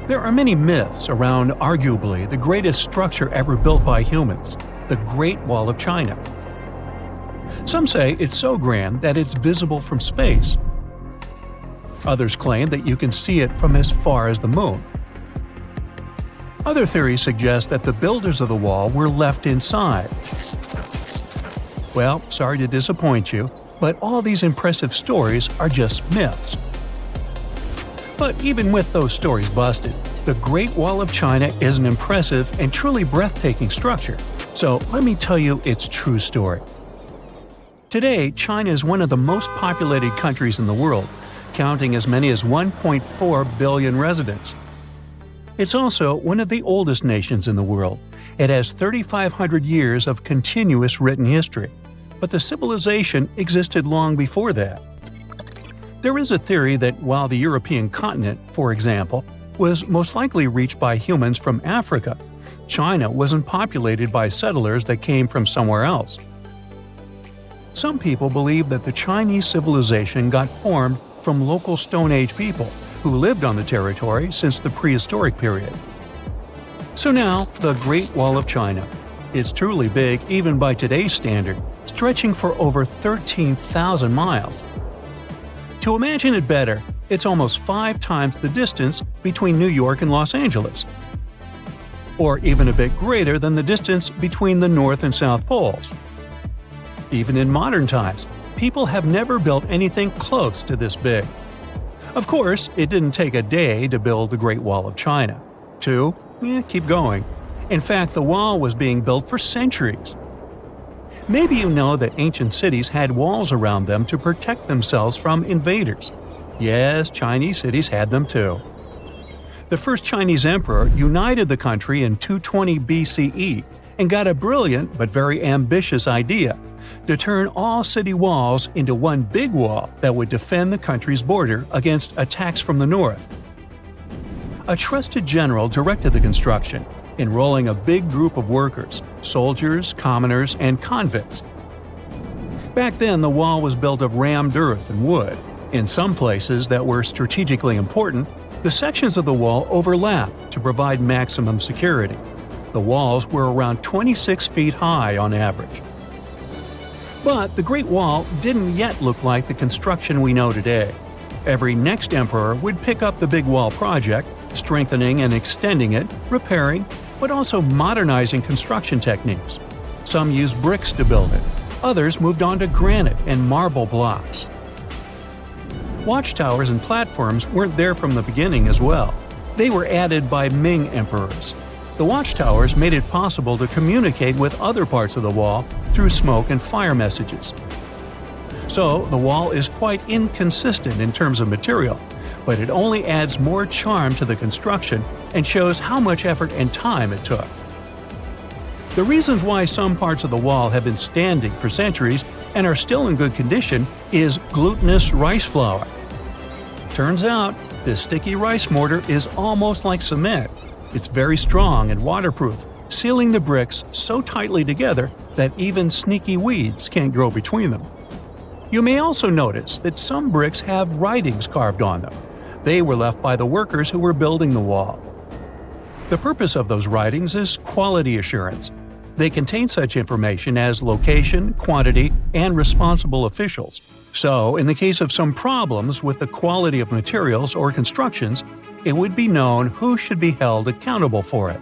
There are many myths around arguably the greatest structure ever built by humans, the Great Wall of China. Some say it's so grand that it's visible from space. Others claim that you can see it from as far as the moon. Other theories suggest that the builders of the wall were left inside. Well, sorry to disappoint you, but all these impressive stories are just myths. But even with those stories busted, the Great Wall of China is an impressive and truly breathtaking structure. So let me tell you its true story. Today, China is one of the most populated countries in the world, counting as many as 1.4 billion residents. It's also one of the oldest nations in the world. It has 3,500 years of continuous written history, but the civilization existed long before that. There is a theory that while the European continent, for example, was most likely reached by humans from Africa, China wasn't populated by settlers that came from somewhere else. Some people believe that the Chinese civilization got formed from local Stone Age people who lived on the territory since the prehistoric period. So now, the Great Wall of China. It's truly big even by today's standard, stretching for over 13,000 miles. To imagine it better, it's almost 5 times the distance between New York and Los Angeles. Or even a bit greater than the distance between the North and South Poles. Even in modern times, people have never built anything close to this big. Of course, it didn't take a day to build the Great Wall of China. 2? Keep going. In fact, the wall was being built for centuries. Maybe you know that ancient cities had walls around them to protect themselves from invaders. Yes, Chinese cities had them too. The first Chinese emperor united the country in 220 BCE and got a brilliant but very ambitious idea to turn all city walls into one big wall that would defend the country's border against attacks from the north. A trusted general directed the construction, enrolling a big group of workers, soldiers, commoners, and convicts. Back then, the wall was built of rammed earth and wood. In some places that were strategically important, the sections of the wall overlapped to provide maximum security. The walls were around 26 feet high on average. But the Great Wall didn't yet look like the construction we know today. Every next emperor would pick up the big wall project, strengthening and extending it, repairing, but also modernizing construction techniques. Some used bricks to build it, others moved on to granite and marble blocks. Watchtowers and platforms weren't there from the beginning as well. They were added by Ming emperors. The watchtowers made it possible to communicate with other parts of the wall through smoke and fire messages. So, the wall is quite inconsistent in terms of material, but it only adds more charm to the construction and shows how much effort and time it took. The reasons why some parts of the wall have been standing for centuries and are still in good condition is glutinous rice flour. Turns out, this sticky rice mortar is almost like cement. It's very strong and waterproof, sealing the bricks so tightly together that even sneaky weeds can't grow between them. You may also notice that some bricks have writings carved on them. They were left by the workers who were building the wall. The purpose of those writings is quality assurance. They contain such information as location, quantity, and responsible officials. So, in the case of some problems with the quality of materials or constructions, it would be known who should be held accountable for it.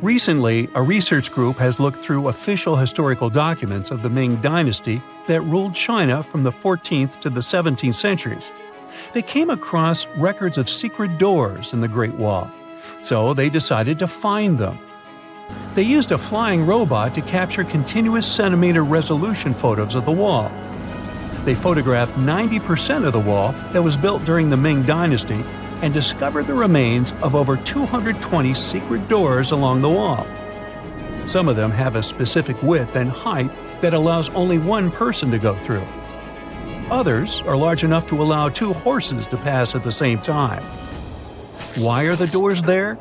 Recently, a research group has looked through official historical documents of the Ming Dynasty that ruled China from the 14th to the 17th centuries. They came across records of secret doors in the Great Wall, so they decided to find them. They used a flying robot to capture continuous centimeter resolution photos of the wall. They photographed 90% of the wall that was built during the Ming Dynasty and discovered the remains of over 220 secret doors along the wall. Some of them have a specific width and height that allows only one person to go through. Others are large enough to allow 2 horses to pass at the same time. Why are the doors there?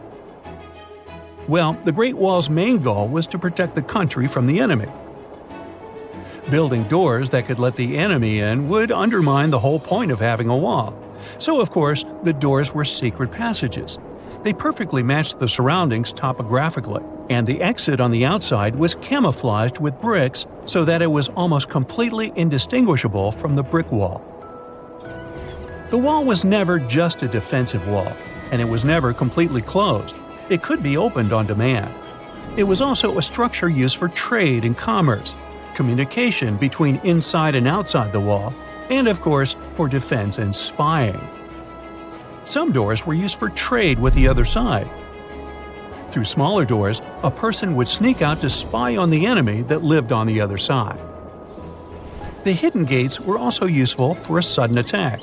Well, the Great Wall's main goal was to protect the country from the enemy. Building doors that could let the enemy in would undermine the whole point of having a wall. So, of course, the doors were secret passages. They perfectly matched the surroundings topographically, and the exit on the outside was camouflaged with bricks so that it was almost completely indistinguishable from the brick wall. The wall was never just a defensive wall, and it was never completely closed. It could be opened on demand. It was also a structure used for trade and commerce, communication between inside and outside the wall, and of course, for defense and spying. Some doors were used for trade with the other side. Through smaller doors, a person would sneak out to spy on the enemy that lived on the other side. The hidden gates were also useful for a sudden attack.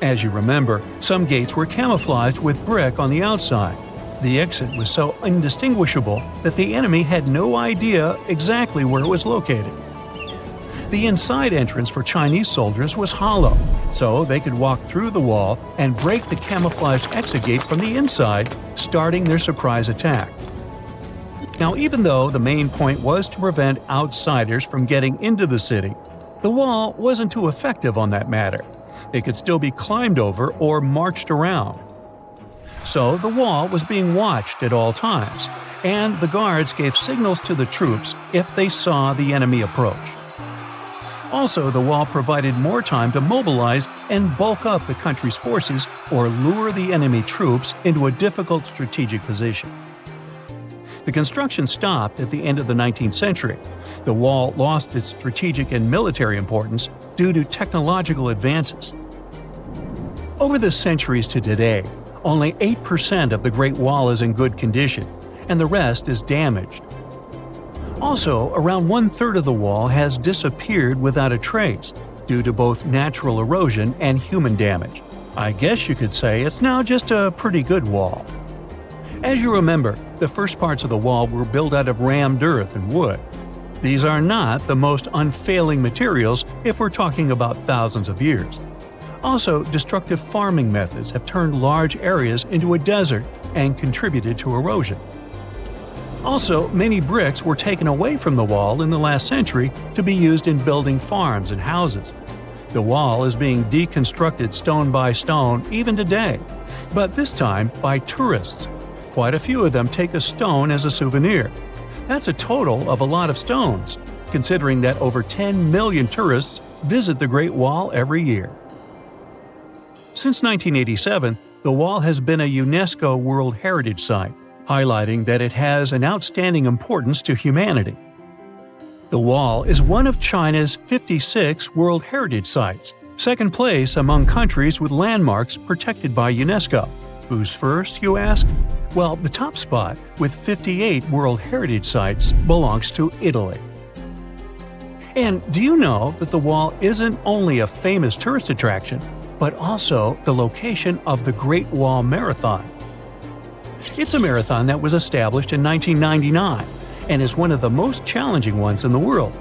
As you remember, some gates were camouflaged with brick on the outside. The exit was so indistinguishable that the enemy had no idea exactly where it was located. The inside entrance for Chinese soldiers was hollow, so they could walk through the wall and break the camouflaged exit gate from the inside, starting their surprise attack. Now, even though the main point was to prevent outsiders from getting into the city, the wall wasn't too effective on that matter. It could still be climbed over or marched around. So the wall was being watched at all times, and the guards gave signals to the troops if they saw the enemy approach. Also, the wall provided more time to mobilize and bulk up the country's forces or lure the enemy troops into a difficult strategic position. The construction stopped at the end of the 19th century. The wall lost its strategic and military importance due to technological advances. Over the centuries to today, only 8% of the Great Wall is in good condition, and the rest is damaged. Also, around 1/3 of the wall has disappeared without a trace, due to both natural erosion and human damage. I guess you could say it's now just a pretty good wall. As you remember, the first parts of the wall were built out of rammed earth and wood. These are not the most unfailing materials if we're talking about thousands of years. Also, destructive farming methods have turned large areas into a desert and contributed to erosion. Also, many bricks were taken away from the wall in the last century to be used in building farms and houses. The wall is being deconstructed stone by stone even today, but this time by tourists. Quite a few of them take a stone as a souvenir. That's a total of a lot of stones, considering that over 10 million tourists visit the Great Wall every year. Since 1987, the wall has been a UNESCO World Heritage Site, highlighting that it has an outstanding importance to humanity. The wall is one of China's 56 World Heritage Sites, second place among countries with landmarks protected by UNESCO. Who's first, you ask? Well, the top spot, with 58 World Heritage Sites, belongs to Italy. And do you know that the wall isn't only a famous tourist attraction, but also the location of the Great Wall Marathon? It's a marathon that was established in 1999 and is one of the most challenging ones in the world.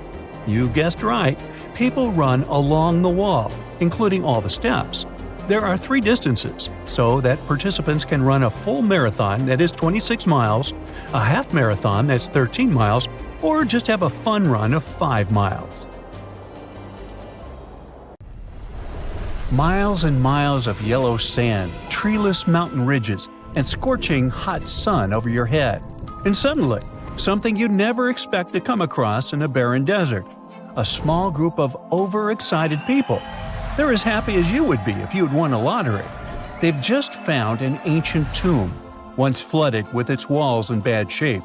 You guessed right, people run along the wall, including all the steps. There are 3 distances, so that participants can run a full marathon that is 26 miles, a half marathon that's 13 miles, or just have a fun run of 5 miles. Miles and miles of yellow sand, treeless mountain ridges, and scorching hot sun over your head. And suddenly, something you'd never expect to come across in a barren desert. A small group of overexcited people. They're as happy as you would be if you'd won a lottery. They've just found an ancient tomb, once flooded with its walls in bad shape.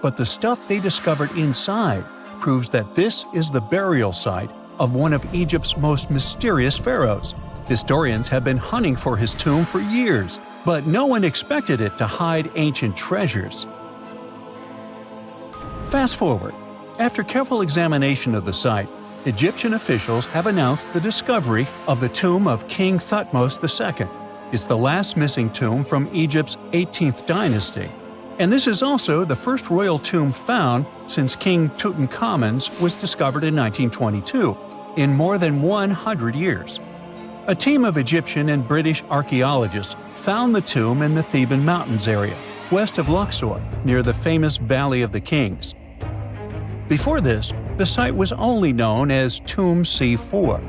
But the stuff they discovered inside proves that this is the burial site of one of Egypt's most mysterious pharaohs. Historians have been hunting for his tomb for years, but no one expected it to hide ancient treasures. Fast forward. After careful examination of the site, Egyptian officials have announced the discovery of the tomb of King Thutmose II. It's the last missing tomb from Egypt's 18th dynasty, and this is also the first royal tomb found since King Tutankhamun's was discovered in 1922, in more than 100 years. A team of Egyptian and British archaeologists found the tomb in the Theban Mountains area, west of Luxor, near the famous Valley of the Kings. Before this, the site was only known as Tomb C4,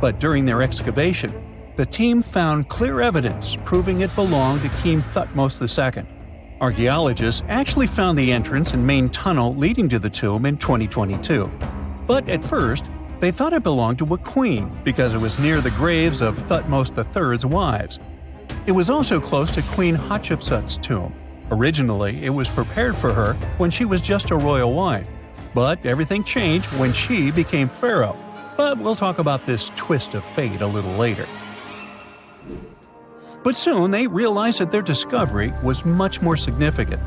but during their excavation, the team found clear evidence proving it belonged to King Thutmose II. Archaeologists actually found the entrance and main tunnel leading to the tomb in 2022. But at first, they thought it belonged to a queen because it was near the graves of Thutmose III's wives. It was also close to Queen Hatshepsut's tomb. Originally, it was prepared for her when she was just a royal wife, but everything changed when she became pharaoh. But we'll talk about this twist of fate a little later. But soon they realized that their discovery was much more significant.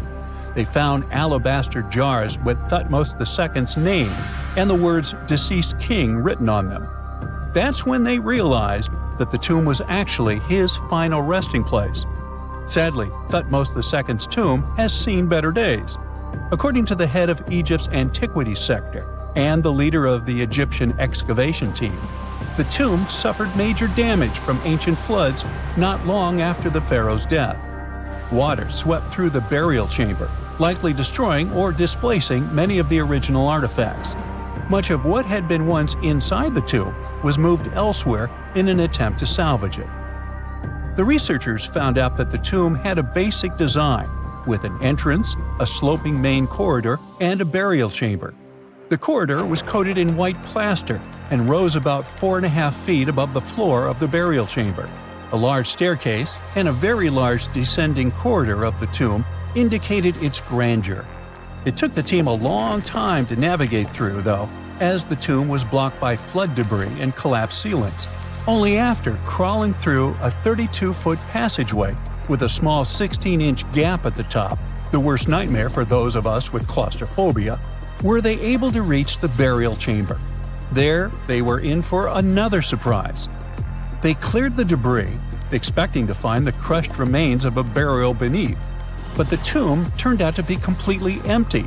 They found alabaster jars with Thutmose II's name and the words "deceased king" written on them. That's when they realized that the tomb was actually his final resting place. Sadly, Thutmose II's tomb has seen better days. According to the head of Egypt's antiquities sector and the leader of the Egyptian excavation team, the tomb suffered major damage from ancient floods not long after the pharaoh's death. Water swept through the burial chamber, likely destroying or displacing many of the original artifacts. Much of what had been once inside the tomb was moved elsewhere in an attempt to salvage it. The researchers found out that the tomb had a basic design, with an entrance, a sloping main corridor, and a burial chamber. The corridor was coated in white plaster and rose about 4.5 feet above the floor of the burial chamber. A large staircase and a very large descending corridor of the tomb indicated its grandeur. It took the team a long time to navigate through, though, as the tomb was blocked by flood debris and collapsed ceilings. Only after crawling through a 32-foot passageway with a small 16-inch gap at the top, the worst nightmare for those of us with claustrophobia, were they able to reach the burial chamber. There, they were in for another surprise. They cleared the debris, expecting to find the crushed remains of a burial beneath. But the tomb turned out to be completely empty,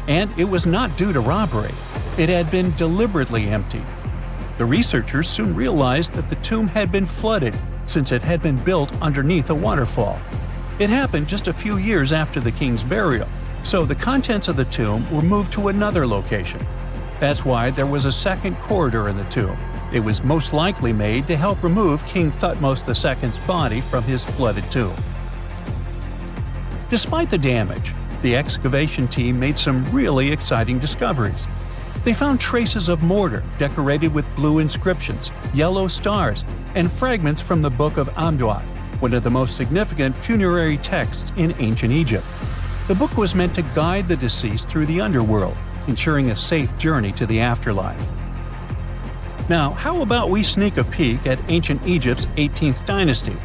and it was not due to robbery. It had been deliberately emptied. The researchers soon realized that the tomb had been flooded since it had been built underneath a waterfall. It happened just a few years after the king's burial, so the contents of the tomb were moved to another location. That's why there was a second corridor in the tomb. It was most likely made to help remove King Thutmose II's body from his flooded tomb. Despite the damage, the excavation team made some really exciting discoveries. They found traces of mortar decorated with blue inscriptions, yellow stars, and fragments from the Book of Amduat, one of the most significant funerary texts in ancient Egypt. The book was meant to guide the deceased through the underworld, ensuring a safe journey to the afterlife. Now, how about we sneak a peek at ancient Egypt's 18th dynasty?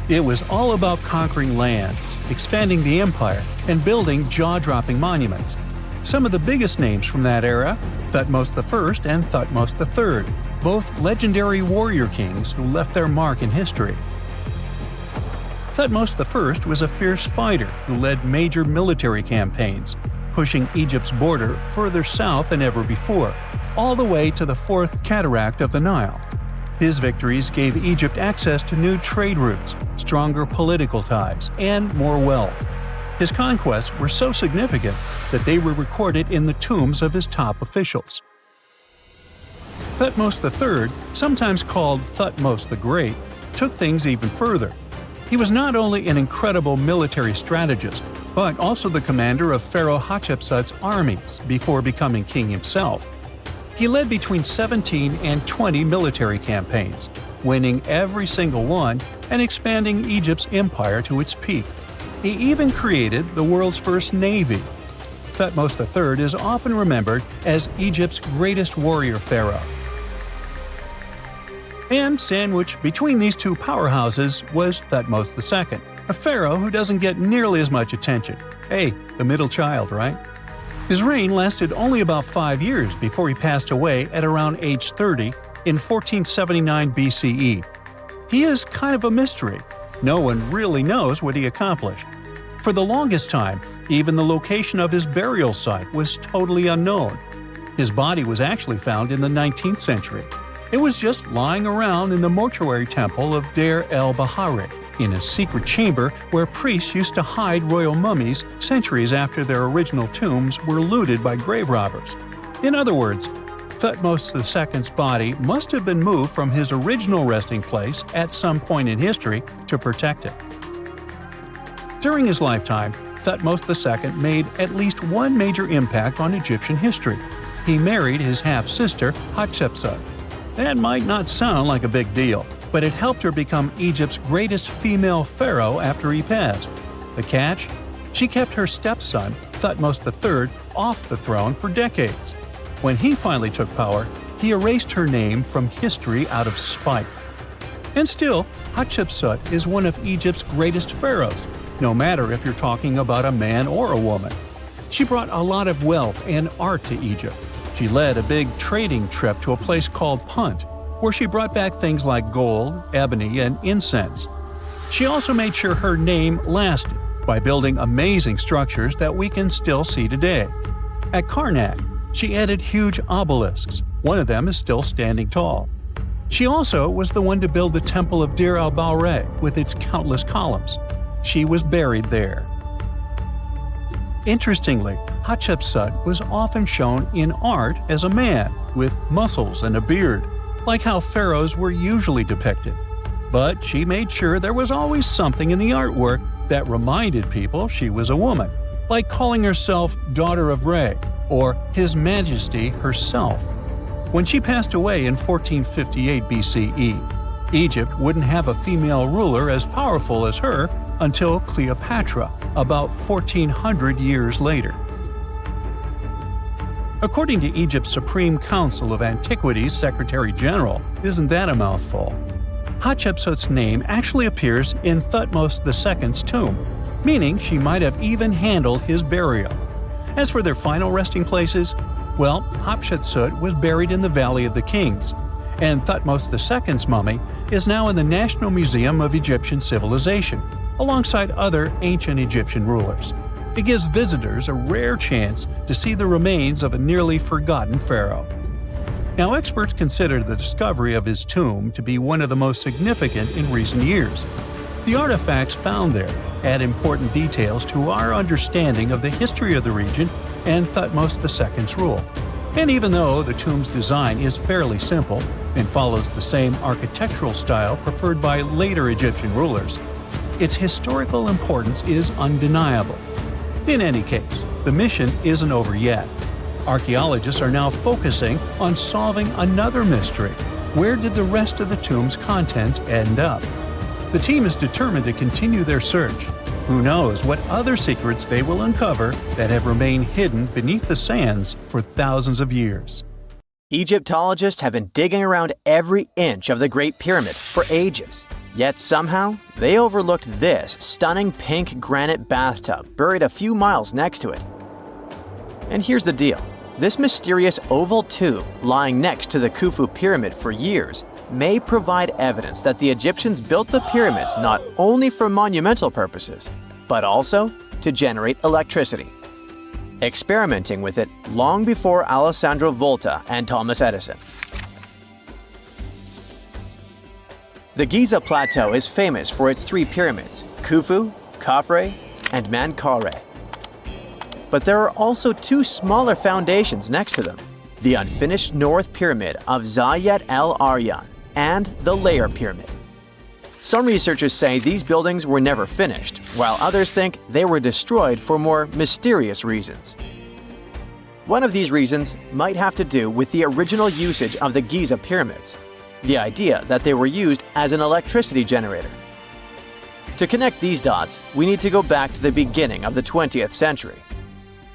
It was all about conquering lands, expanding the empire, and building jaw-dropping monuments. Some of the biggest names from that era, Thutmose I and Thutmose III, both legendary warrior kings who left their mark in history. Thutmose I was a fierce fighter who led major military campaigns, pushing Egypt's border further south than ever before, all the way to the fourth cataract of the Nile. His victories gave Egypt access to new trade routes, stronger political ties, and more wealth. His conquests were so significant that they were recorded in the tombs of his top officials. Thutmose III, sometimes called Thutmose the Great, took things even further. He was not only an incredible military strategist, but also the commander of Pharaoh Hatshepsut's armies before becoming king himself. He led between 17 and 20 military campaigns, winning every single one and expanding Egypt's empire to its peak. He even created the world's first navy. Thutmose III is often remembered as Egypt's greatest warrior pharaoh. And sandwiched between these two powerhouses was Thutmose II, a pharaoh who doesn't get nearly as much attention. Hey, the middle child, right? His reign lasted only about 5 years before he passed away at around age 30 in 1479 BCE. He is kind of a mystery. No one really knows what he accomplished. For the longest time, even the location of his burial site was totally unknown. His body was actually found in the 19th century. It was just lying around in the mortuary temple of Deir el-Bahari, in a secret chamber where priests used to hide royal mummies centuries after their original tombs were looted by grave robbers. In other words, Thutmose II's body must have been moved from his original resting place at some point in history to protect it. During his lifetime, Thutmose II made at least one major impact on Egyptian history. He married his half-sister Hatshepsut. That might not sound like a big deal, but it helped her become Egypt's greatest female pharaoh after he passed. The catch? She kept her stepson, Thutmose III, off the throne for decades. When he finally took power, he erased her name from history out of spite. And still, Hatshepsut is one of Egypt's greatest pharaohs, no matter if you're talking about a man or a woman. She brought a lot of wealth and art to Egypt. She led a big trading trip to a place called Punt, where she brought back things like gold, ebony, and incense. She also made sure her name lasted by building amazing structures that we can still see today. At Karnak, she added huge obelisks. One of them is still standing tall. She also was the one to build the Temple of Dir al-Bahre with its countless columns. She was buried there. Interestingly, Hatshepsut was often shown in art as a man with muscles and a beard, like how pharaohs were usually depicted. But she made sure there was always something in the artwork that reminded people she was a woman, like calling herself Daughter of Re or His Majesty herself. When she passed away in 1458 BCE, Egypt wouldn't have a female ruler as powerful as her until Cleopatra, about 1400 years later. According to Egypt's Supreme Council of Antiquities Secretary General, isn't that a mouthful? Hatshepsut's name actually appears in Thutmose II's tomb, meaning she might have even handled his burial. As for their final resting places, well, Hatshepsut was buried in the Valley of the Kings, and Thutmose II's mummy is now in the National Museum of Egyptian Civilization, alongside other ancient Egyptian rulers. It gives visitors a rare chance to see the remains of a nearly forgotten pharaoh. Now, experts consider the discovery of his tomb to be one of the most significant in recent years. The artifacts found there add important details to our understanding of the history of the region and Thutmose II's rule. And even though the tomb's design is fairly simple and follows the same architectural style preferred by later Egyptian rulers, its historical importance is undeniable. In any case, the mission isn't over yet. Archaeologists are now focusing on solving another mystery. Where did the rest of the tomb's contents end up? The team is determined to continue their search. Who knows what other secrets they will uncover that have remained hidden beneath the sands for thousands of years. Egyptologists have been digging around every inch of the Great Pyramid for ages. Yet somehow, they overlooked this stunning pink granite bathtub buried a few miles next to it. And here's the deal. This mysterious oval tube lying next to the Khufu pyramid for years may provide evidence that the Egyptians built the pyramids not only for monumental purposes, but also to generate electricity, experimenting with it long before Alessandro Volta and Thomas Edison. The Giza Plateau is famous for its three pyramids, Khufu, Khafre, and Menkaure. But there are also two smaller foundations next to them, the unfinished North Pyramid of Zayat el-Aryan and the Layer Pyramid. Some researchers say these buildings were never finished, while others think they were destroyed for more mysterious reasons. One of these reasons might have to do with the original usage of the Giza pyramids, the idea that they were used as an electricity generator. To connect these dots, we need to go back to the beginning of the 20th century.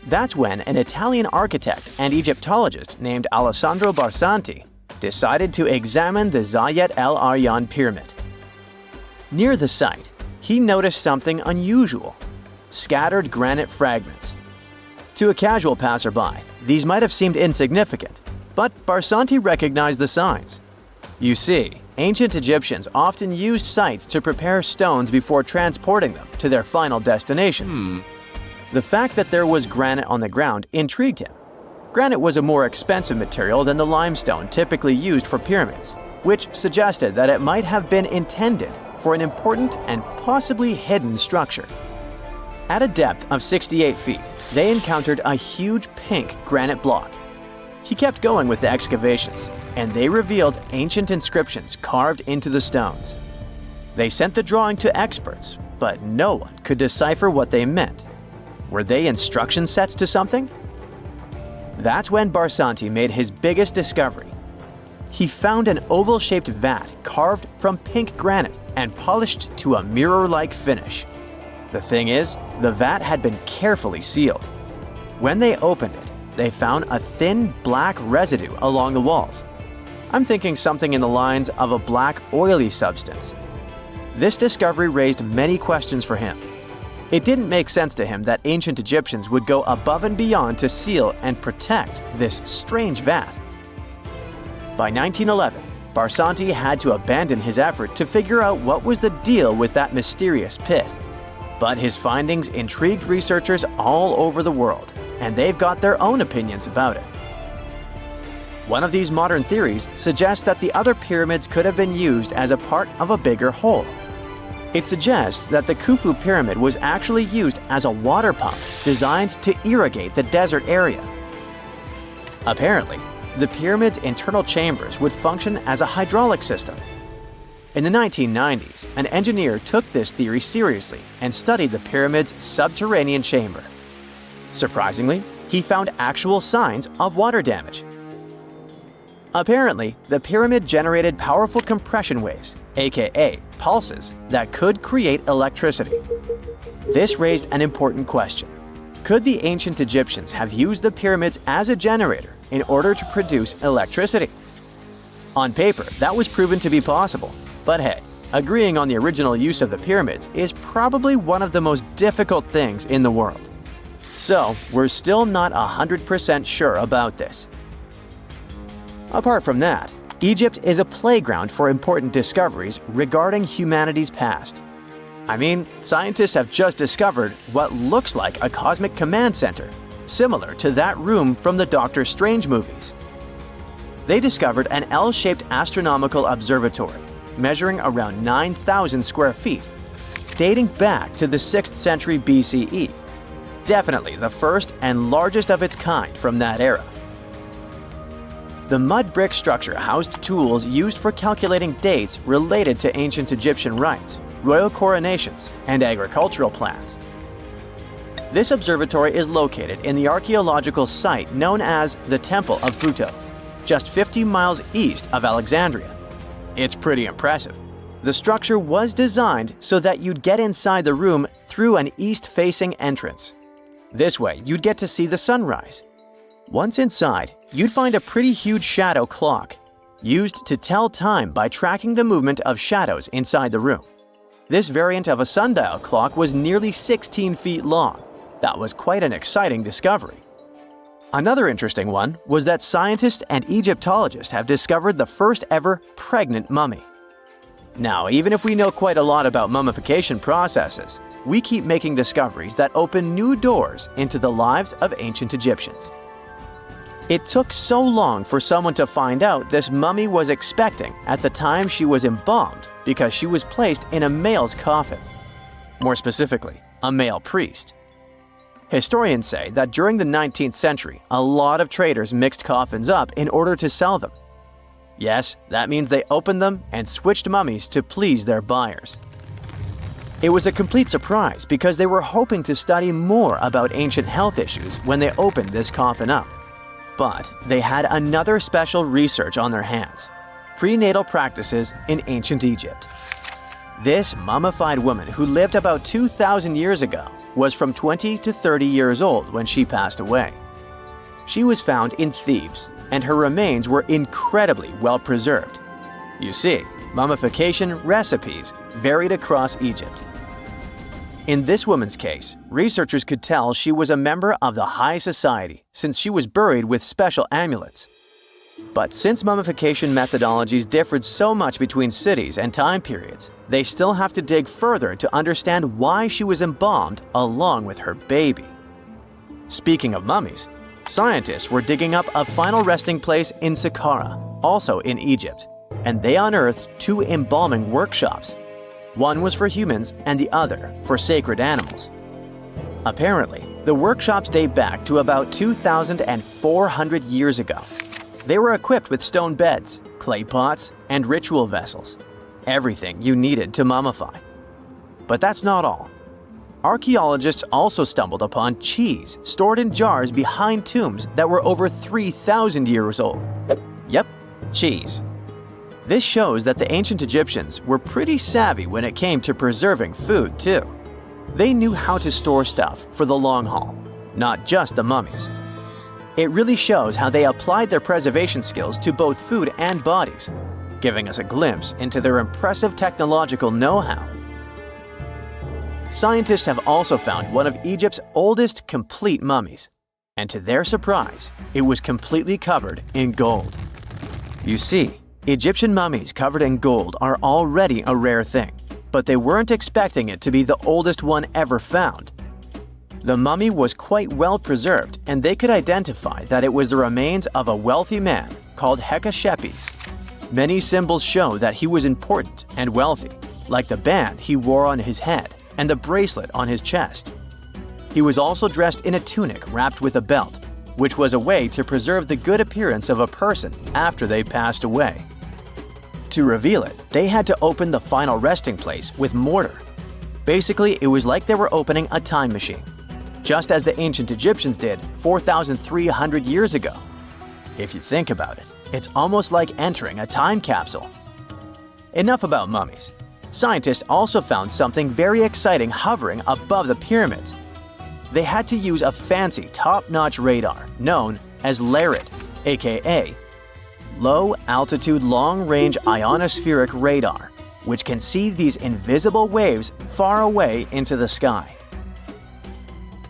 That's when an Italian architect and Egyptologist named Alessandro Barsanti decided to examine the Zayat el-Aryan pyramid. Near the site, he noticed something unusual: scattered granite fragments. To a casual passerby, these might have seemed insignificant, but Barsanti recognized the signs. You see, ancient Egyptians often used sites to prepare stones before transporting them to their final destinations. The fact that there was granite on the ground intrigued him. Granite was a more expensive material than the limestone typically used for pyramids, which suggested that it might have been intended for an important and possibly hidden structure. At a depth of 68 feet, they encountered a huge pink granite block. He kept going with the excavations, and they revealed ancient inscriptions carved into the stones. They sent the drawing to experts, but no one could decipher what they meant. Were they instruction sets to something? That's when Barsanti made his biggest discovery. He found an oval-shaped vat carved from pink granite and polished to a mirror-like finish. The thing is, the vat had been carefully sealed. When they opened it, they found a thin black residue along the walls. I'm thinking something in the lines of a black oily substance. This discovery raised many questions for him. It didn't make sense to him that ancient Egyptians would go above and beyond to seal and protect this strange vat. By 1911, Barsanti had to abandon his effort to figure out what was the deal with that mysterious pit. But his findings intrigued researchers all over the world, and they've got their own opinions about it. One of these modern theories suggests that the other pyramids could have been used as a part of a bigger whole. It suggests that the Khufu pyramid was actually used as a water pump designed to irrigate the desert area. Apparently, the pyramid's internal chambers would function as a hydraulic system. In the 1990s, an engineer took this theory seriously and studied the pyramid's subterranean chamber. Surprisingly, he found actual signs of water damage. Apparently, the pyramid generated powerful compression waves, aka pulses, that could create electricity. This raised an important question. Could the ancient Egyptians have used the pyramids as a generator in order to produce electricity? On paper, that was proven to be possible, but hey, agreeing on the original use of the pyramids is probably one of the most difficult things in the world. So, we're still not 100% sure about this. Apart from that, Egypt is a playground for important discoveries regarding humanity's past. I mean, scientists have just discovered what looks like a cosmic command center, similar to that room from the Doctor Strange movies. They discovered an L-shaped astronomical observatory, measuring around 9,000 square feet, dating back to the 6th century BCE. Definitely the first and largest of its kind from that era. The mud brick structure housed tools used for calculating dates related to ancient Egyptian rites, royal coronations, and agricultural plans. This observatory is located in the archaeological site known as the Temple of Futo, just 50 miles east of Alexandria. It's pretty impressive. The structure was designed so that you'd get inside the room through an east-facing entrance. This way, you'd get to see the sunrise. Once inside, you'd find a pretty huge shadow clock, used to tell time by tracking the movement of shadows inside the room. This variant of a sundial clock was nearly 16 feet long. That was quite an exciting discovery. Another interesting one was that scientists and Egyptologists have discovered the first ever pregnant mummy. Now, even if we know quite a lot about mummification processes, we keep making discoveries that open new doors into the lives of ancient Egyptians. It took so long for someone to find out this mummy was expecting at the time she was embalmed because she was placed in a male's coffin. More specifically, a male priest. Historians say that during the 19th century, a lot of traders mixed coffins up in order to sell them. Yes, that means they opened them and switched mummies to please their buyers. It was a complete surprise because they were hoping to study more about ancient health issues when they opened this coffin up. But they had another special research on their hands: prenatal practices in ancient Egypt. This mummified woman who lived about 2,000 years ago was from 20 to 30 years old when she passed away. She was found in Thebes, and her remains were incredibly well preserved. You see, mummification recipes varied across Egypt. In this woman's case, researchers could tell she was a member of the high society since she was buried with special amulets. But since mummification methodologies differed so much between cities and time periods, they still have to dig further to understand why she was embalmed along with her baby. Speaking of mummies, scientists were digging up a final resting place in Saqqara, also in Egypt, and they unearthed two embalming workshops. One was for humans and the other for sacred animals. Apparently, The workshops date back to about 2,400 years ago. They were equipped with stone beds, clay pots, and ritual vessels. Everything you needed to mummify. But that's not all. Archaeologists also stumbled upon cheese stored in jars behind tombs that were over 3,000 years old. Yep, cheese. This shows that the ancient Egyptians were pretty savvy when it came to preserving food, too. They knew how to store stuff for the long haul, not just the mummies. It really shows how they applied their preservation skills to both food and bodies, giving us a glimpse into their impressive technological know-how. Scientists have also found one of Egypt's oldest complete mummies, and to their surprise, it was completely covered in gold. You see, Egyptian mummies covered in gold are already a rare thing, but they weren't expecting it to be the oldest one ever found. The mummy was quite well preserved, and they could identify that it was the remains of a wealthy man called Hekashepes. Many symbols show that he was important and wealthy, like the band he wore on his head and the bracelet on his chest. He was also dressed in a tunic wrapped with a belt, which was a way to preserve the good appearance of a person after they passed away. To reveal it, they had to open the final resting place with mortar. Basically, it was like they were opening a time machine, just as the ancient Egyptians did 4,300 years ago. If you think about it, it's almost like entering a time capsule. Enough about mummies. Scientists also found something very exciting hovering above the pyramids. They had to use a fancy top-notch radar known as LARID, aka Low Altitude Long Range Ionospheric Radar, which can see these invisible waves far away into the sky.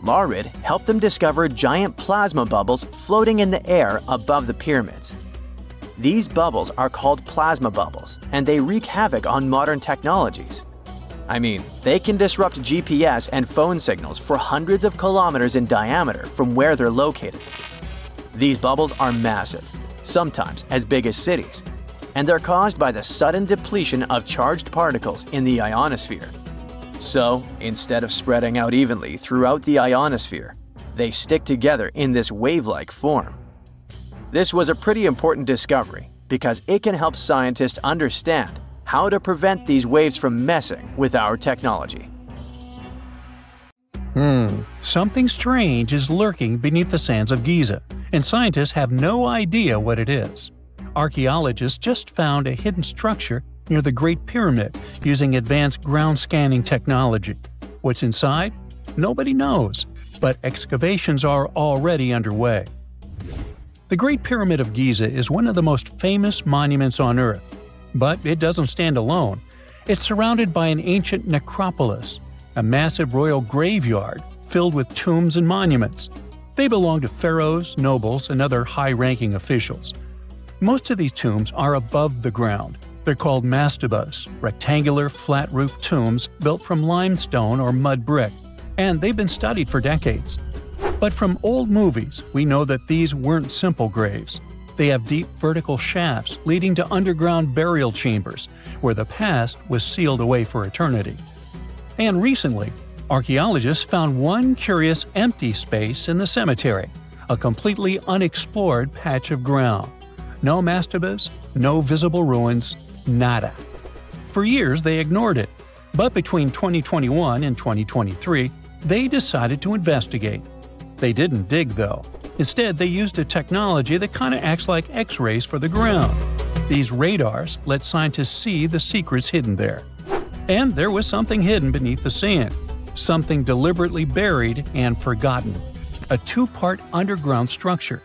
LARID helped them discover giant plasma bubbles floating in the air above the pyramids. These bubbles are called plasma bubbles, and they wreak havoc on modern technologies. I mean, they can disrupt GPS and phone signals for hundreds of kilometers in diameter from where they're located. These bubbles are massive, sometimes as big as cities, and they're caused by the sudden depletion of charged particles in the ionosphere. So, instead of spreading out evenly throughout the ionosphere, they stick together in this wave-like form. This was a pretty important discovery because it can help scientists understand how to prevent these waves from messing with our technology. Something strange is lurking beneath the sands of Giza, and scientists have no idea what it is. Archaeologists just found a hidden structure near the Great Pyramid using advanced ground scanning technology. What's inside? Nobody knows, but excavations are already underway. The Great Pyramid of Giza is one of the most famous monuments on Earth, but it doesn't stand alone. It's surrounded by an ancient necropolis, a massive royal graveyard filled with tombs and monuments. They belong to pharaohs, nobles, and other high-ranking officials. Most of these tombs are above the ground. They're called mastabas, rectangular, flat-roofed tombs built from limestone or mud brick, and they've been studied for decades. But from old movies, we know that these weren't simple graves. They have deep vertical shafts leading to underground burial chambers, where the past was sealed away for eternity. And recently, archaeologists found one curious empty space in the cemetery, a completely unexplored patch of ground. No mastabas, no visible ruins, nada. For years, they ignored it. But between 2021 and 2023, they decided to investigate. They didn't dig, though. Instead, they used a technology that kind of acts like X-rays for the ground. These radars let scientists see the secrets hidden there. And there was something hidden beneath the sand. Something deliberately buried and forgotten. A two-part underground structure.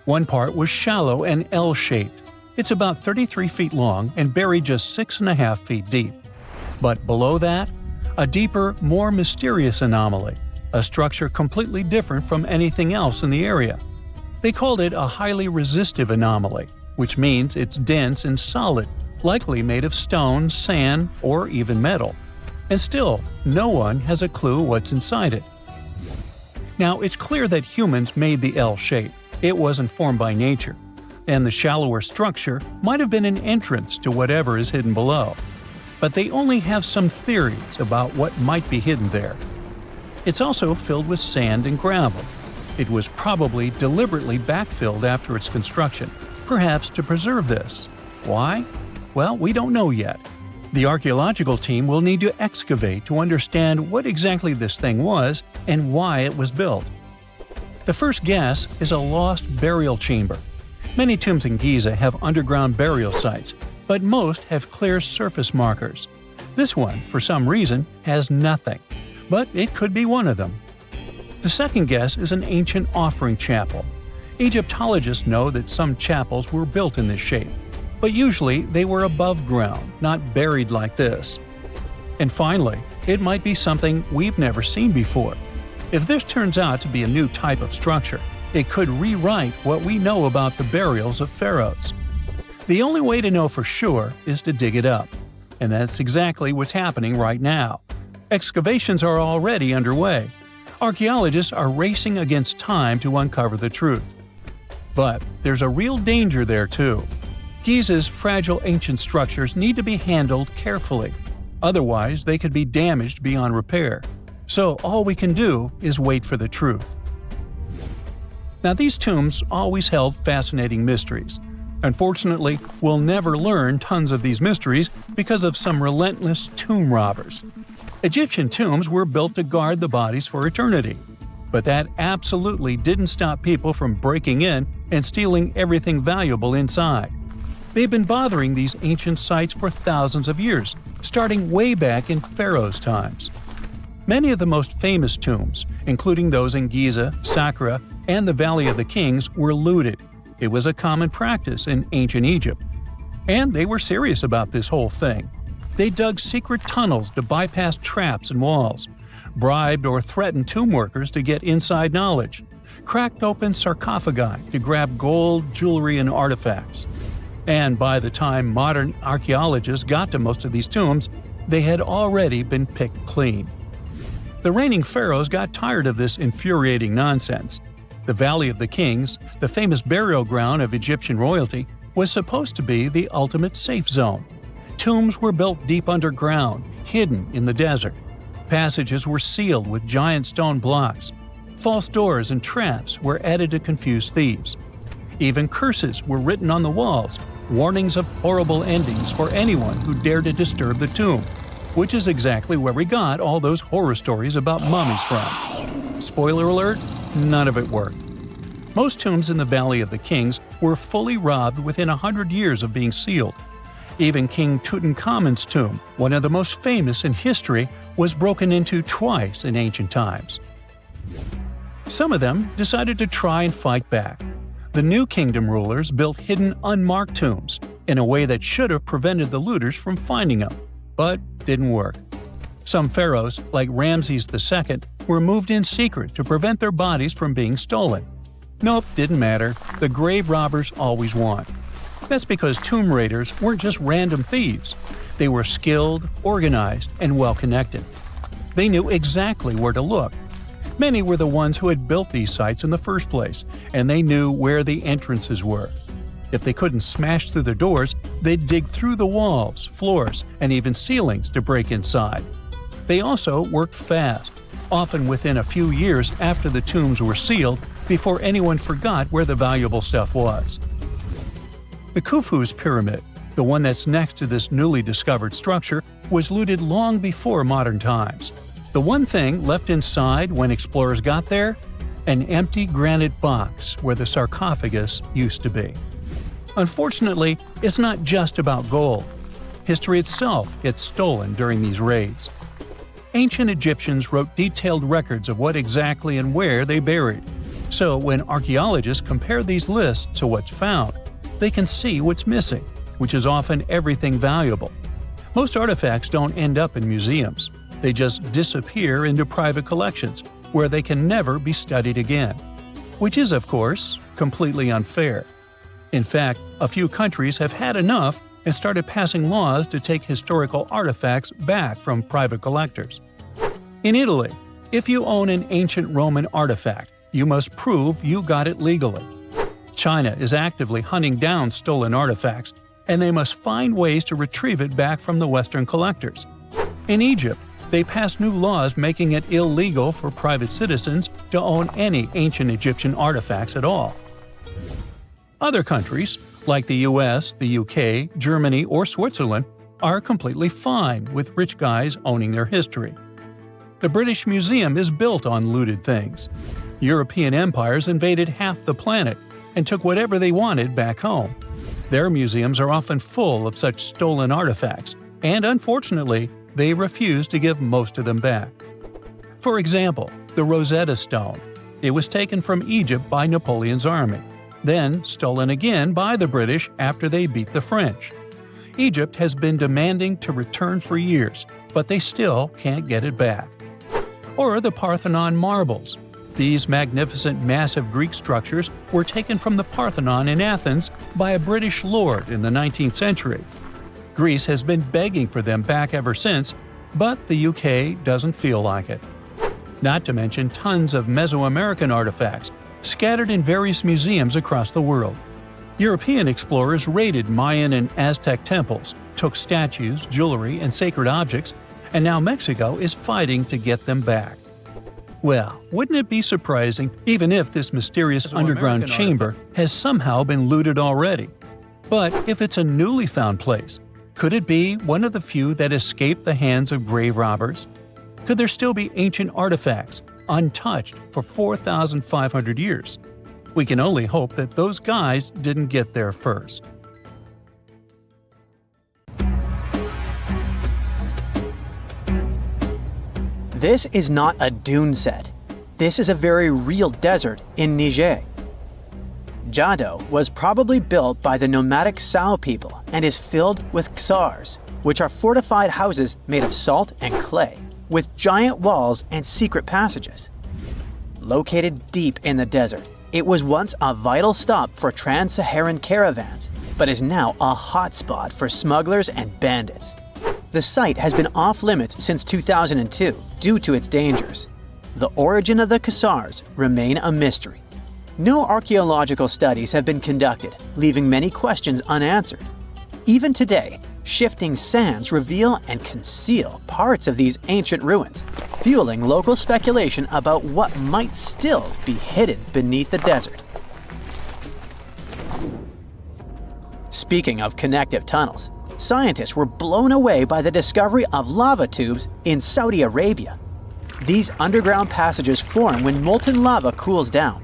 One part was shallow and L-shaped. It's about 33 feet long and buried just 6.5 feet deep. But below that, a deeper, more mysterious anomaly. A structure completely different from anything else in the area. They called it a highly resistive anomaly, which means it's dense and solid, likely made of stone, sand, or even metal. And still, no one has a clue what's inside it. Now, it's clear that humans made the L shape. It wasn't formed by nature. And the shallower structure might have been an entrance to whatever is hidden below. But they only have some theories about what might be hidden there. It's also filled with sand and gravel. It was probably deliberately backfilled after its construction, perhaps to preserve this. Why? Well, we don't know yet. The archaeological team will need to excavate to understand what exactly this thing was and why it was built. The first guess is a lost burial chamber. Many tombs in Giza have underground burial sites, but most have clear surface markers. This one, for some reason, has nothing, but it could be one of them. The second guess is an ancient offering chapel. Egyptologists know that some chapels were built in this shape, but usually they were above ground, not buried like this. And finally, it might be something we've never seen before. If this turns out to be a new type of structure, it could rewrite what we know about the burials of pharaohs. The only way to know for sure is to dig it up, and that's exactly what's happening right now. Excavations are already underway. Archaeologists are racing against time to uncover the truth. But there's a real danger there too. Giza's fragile ancient structures need to be handled carefully. Otherwise, they could be damaged beyond repair. So all we can do is wait for the truth. Now, these tombs always held fascinating mysteries. Unfortunately, we'll never learn tons of these mysteries because of some relentless tomb robbers. Egyptian tombs were built to guard the bodies for eternity. But that absolutely didn't stop people from breaking in and stealing everything valuable inside. They've been bothering these ancient sites for thousands of years, starting way back in Pharaoh's times. Many of the most famous tombs, including those in Giza, Saqqara, and the Valley of the Kings, were looted. It was a common practice in ancient Egypt. And they were serious about this whole thing. They dug secret tunnels to bypass traps and walls, bribed or threatened tomb workers to get inside knowledge, cracked open sarcophagi to grab gold, jewelry, and artifacts. And by the time modern archaeologists got to most of these tombs, they had already been picked clean. The reigning pharaohs got tired of this infuriating nonsense. The Valley of the Kings, the famous burial ground of Egyptian royalty, was supposed to be the ultimate safe zone. Tombs were built deep underground, hidden in the desert. Passages were sealed with giant stone blocks. False doors and traps were added to confuse thieves. Even curses were written on the walls, warnings of horrible endings for anyone who dared to disturb the tomb, which is exactly where we got all those horror stories about mummies from. Spoiler alert, none of it worked. Most tombs in the Valley of the Kings were fully robbed within 100 years of being sealed. Even King Tutankhamun's tomb, one of the most famous in history, was broken into twice in ancient times. Some of them decided to try and fight back. The New Kingdom rulers built hidden unmarked tombs in a way that should have prevented the looters from finding them, but didn't work. Some pharaohs, like Ramses II, were moved in secret to prevent their bodies from being stolen. Nope, didn't matter. The grave robbers always won. That's because tomb raiders weren't just random thieves. They were skilled, organized, and well-connected. They knew exactly where to look. Many were the ones who had built these sites in the first place, and they knew where the entrances were. If they couldn't smash through the doors, they'd dig through the walls, floors, and even ceilings to break inside. They also worked fast, often within a few years after the tombs were sealed, before anyone forgot where the valuable stuff was. The Khufu's pyramid, the one that's next to this newly discovered structure, was looted long before modern times. The one thing left inside when explorers got there? An empty granite box where the sarcophagus used to be. Unfortunately, it's not just about gold. History itself gets stolen during these raids. Ancient Egyptians wrote detailed records of what exactly and where they buried. So when archaeologists compare these lists to what's found, they can see what's missing, which is often everything valuable. Most artifacts don't end up in museums. They just disappear into private collections, where they can never be studied again. Which is, of course, completely unfair. In fact, a few countries have had enough and started passing laws to take historical artifacts back from private collectors. In Italy, if you own an ancient Roman artifact, you must prove you got it legally. China is actively hunting down stolen artifacts, and they must find ways to retrieve it back from the Western collectors. In Egypt, they passed new laws making it illegal for private citizens to own any ancient Egyptian artifacts at all. Other countries, like the US, the UK, Germany, or Switzerland, are completely fine with rich guys owning their history. The British Museum is built on looted things. European empires invaded half the planet and took whatever they wanted back home. Their museums are often full of such stolen artifacts, and unfortunately, they refuse to give most of them back. For example, the Rosetta Stone. It was taken from Egypt by Napoleon's army, then stolen again by the British after they beat the French. Egypt has been demanding to return for years, but they still can't get it back. Or the Parthenon marbles. These magnificent massive Greek structures were taken from the Parthenon in Athens by a British lord in the 19th century. Greece has been begging for them back ever since, but the UK doesn't feel like it. Not to mention tons of Mesoamerican artifacts scattered in various museums across the world. European explorers raided Mayan and Aztec temples, took statues, jewelry, and sacred objects, and now Mexico is fighting to get them back. Well, wouldn't it be surprising even if this mysterious underground chamber has somehow been looted already? But if it's a newly found place, could it be one of the few that escaped the hands of grave robbers? Could there still be ancient artifacts, untouched for 4,500 years? We can only hope that those guys didn't get there first. This is not a dune set. This is a very real desert in Niger. Jado was probably built by the nomadic Sao people and is filled with ksars, which are fortified houses made of salt and clay, with giant walls and secret passages. Located deep in the desert, it was once a vital stop for trans-Saharan caravans, but is now a hotspot for smugglers and bandits. The site has been off-limits since 2002 due to its dangers. The origin of the ksars remain a mystery. No archaeological studies have been conducted, leaving many questions unanswered. Even today, shifting sands reveal and conceal parts of these ancient ruins, fueling local speculation about what might still be hidden beneath the desert. Speaking of connective tunnels, scientists were blown away by the discovery of lava tubes in Saudi Arabia. These underground passages form when molten lava cools down.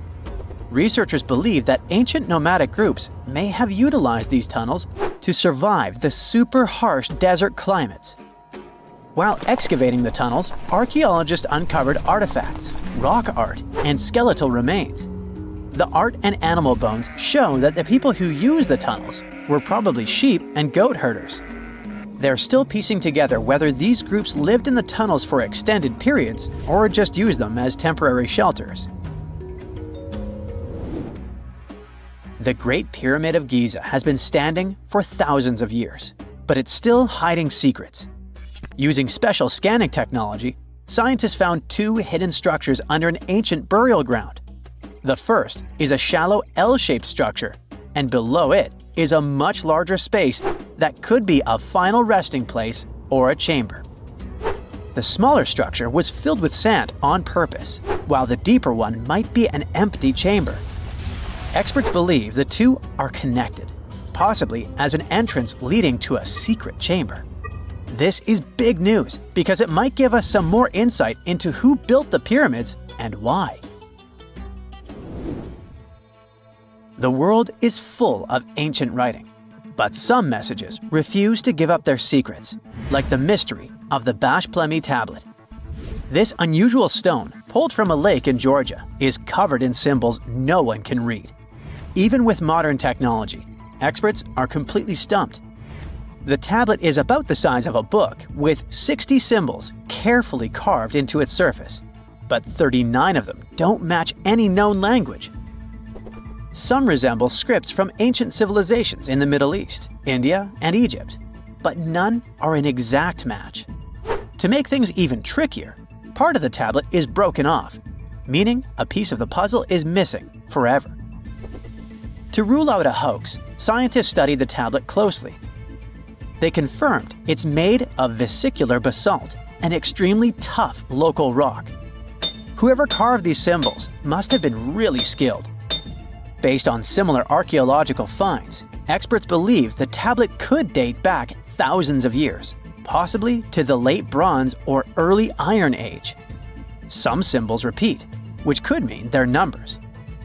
Researchers believe that ancient nomadic groups may have utilized these tunnels to survive the super harsh desert climates. While excavating the tunnels, archaeologists uncovered artifacts, rock art, and skeletal remains. The art and animal bones show that the people who used the tunnels were probably sheep and goat herders. They're still piecing together whether these groups lived in the tunnels for extended periods or just used them as temporary shelters. The Great Pyramid of Giza has been standing for thousands of years, but it's still hiding secrets. Using special scanning technology, scientists found two hidden structures under an ancient burial ground. The first is a shallow L-shaped structure, and below it is a much larger space that could be a final resting place or a chamber. The smaller structure was filled with sand on purpose, while the deeper one might be an empty chamber. Experts believe the two are connected, possibly as an entrance leading to a secret chamber. This is big news because it might give us some more insight into who built the pyramids and why. The world is full of ancient writing, but some messages refuse to give up their secrets, like the mystery of the Bash Plemi tablet. This unusual stone, pulled from a lake in Georgia, is covered in symbols no one can read. Even with modern technology, experts are completely stumped. The tablet is about the size of a book, with 60 symbols carefully carved into its surface, but 39 of them don't match any known language. Some resemble scripts from ancient civilizations in the Middle East, India, and Egypt, but none are an exact match. To make things even trickier, part of the tablet is broken off, meaning a piece of the puzzle is missing forever. To rule out a hoax, scientists studied the tablet closely. They confirmed it's made of vesicular basalt, an extremely tough local rock. Whoever carved these symbols must have been really skilled. Based on similar archaeological finds, experts believe the tablet could date back thousands of years, possibly to the late Bronze or early Iron Age. Some symbols repeat, which could mean they're numbers.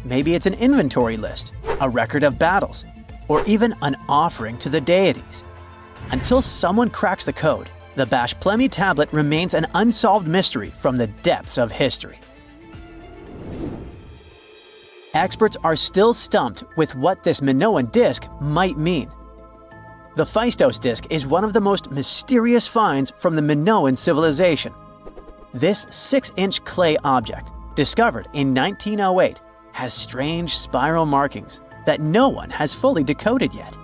Maybe it's an inventory list, a record of battles, or even an offering to the deities. Until someone cracks the code, the Bashplemi tablet remains an unsolved mystery from the depths of history. Experts are still stumped with what this Minoan disc might mean. The Phaistos disc is one of the most mysterious finds from the Minoan civilization. This 6-inch clay object, discovered in 1908, has strange spiral markings that no one has fully decoded yet.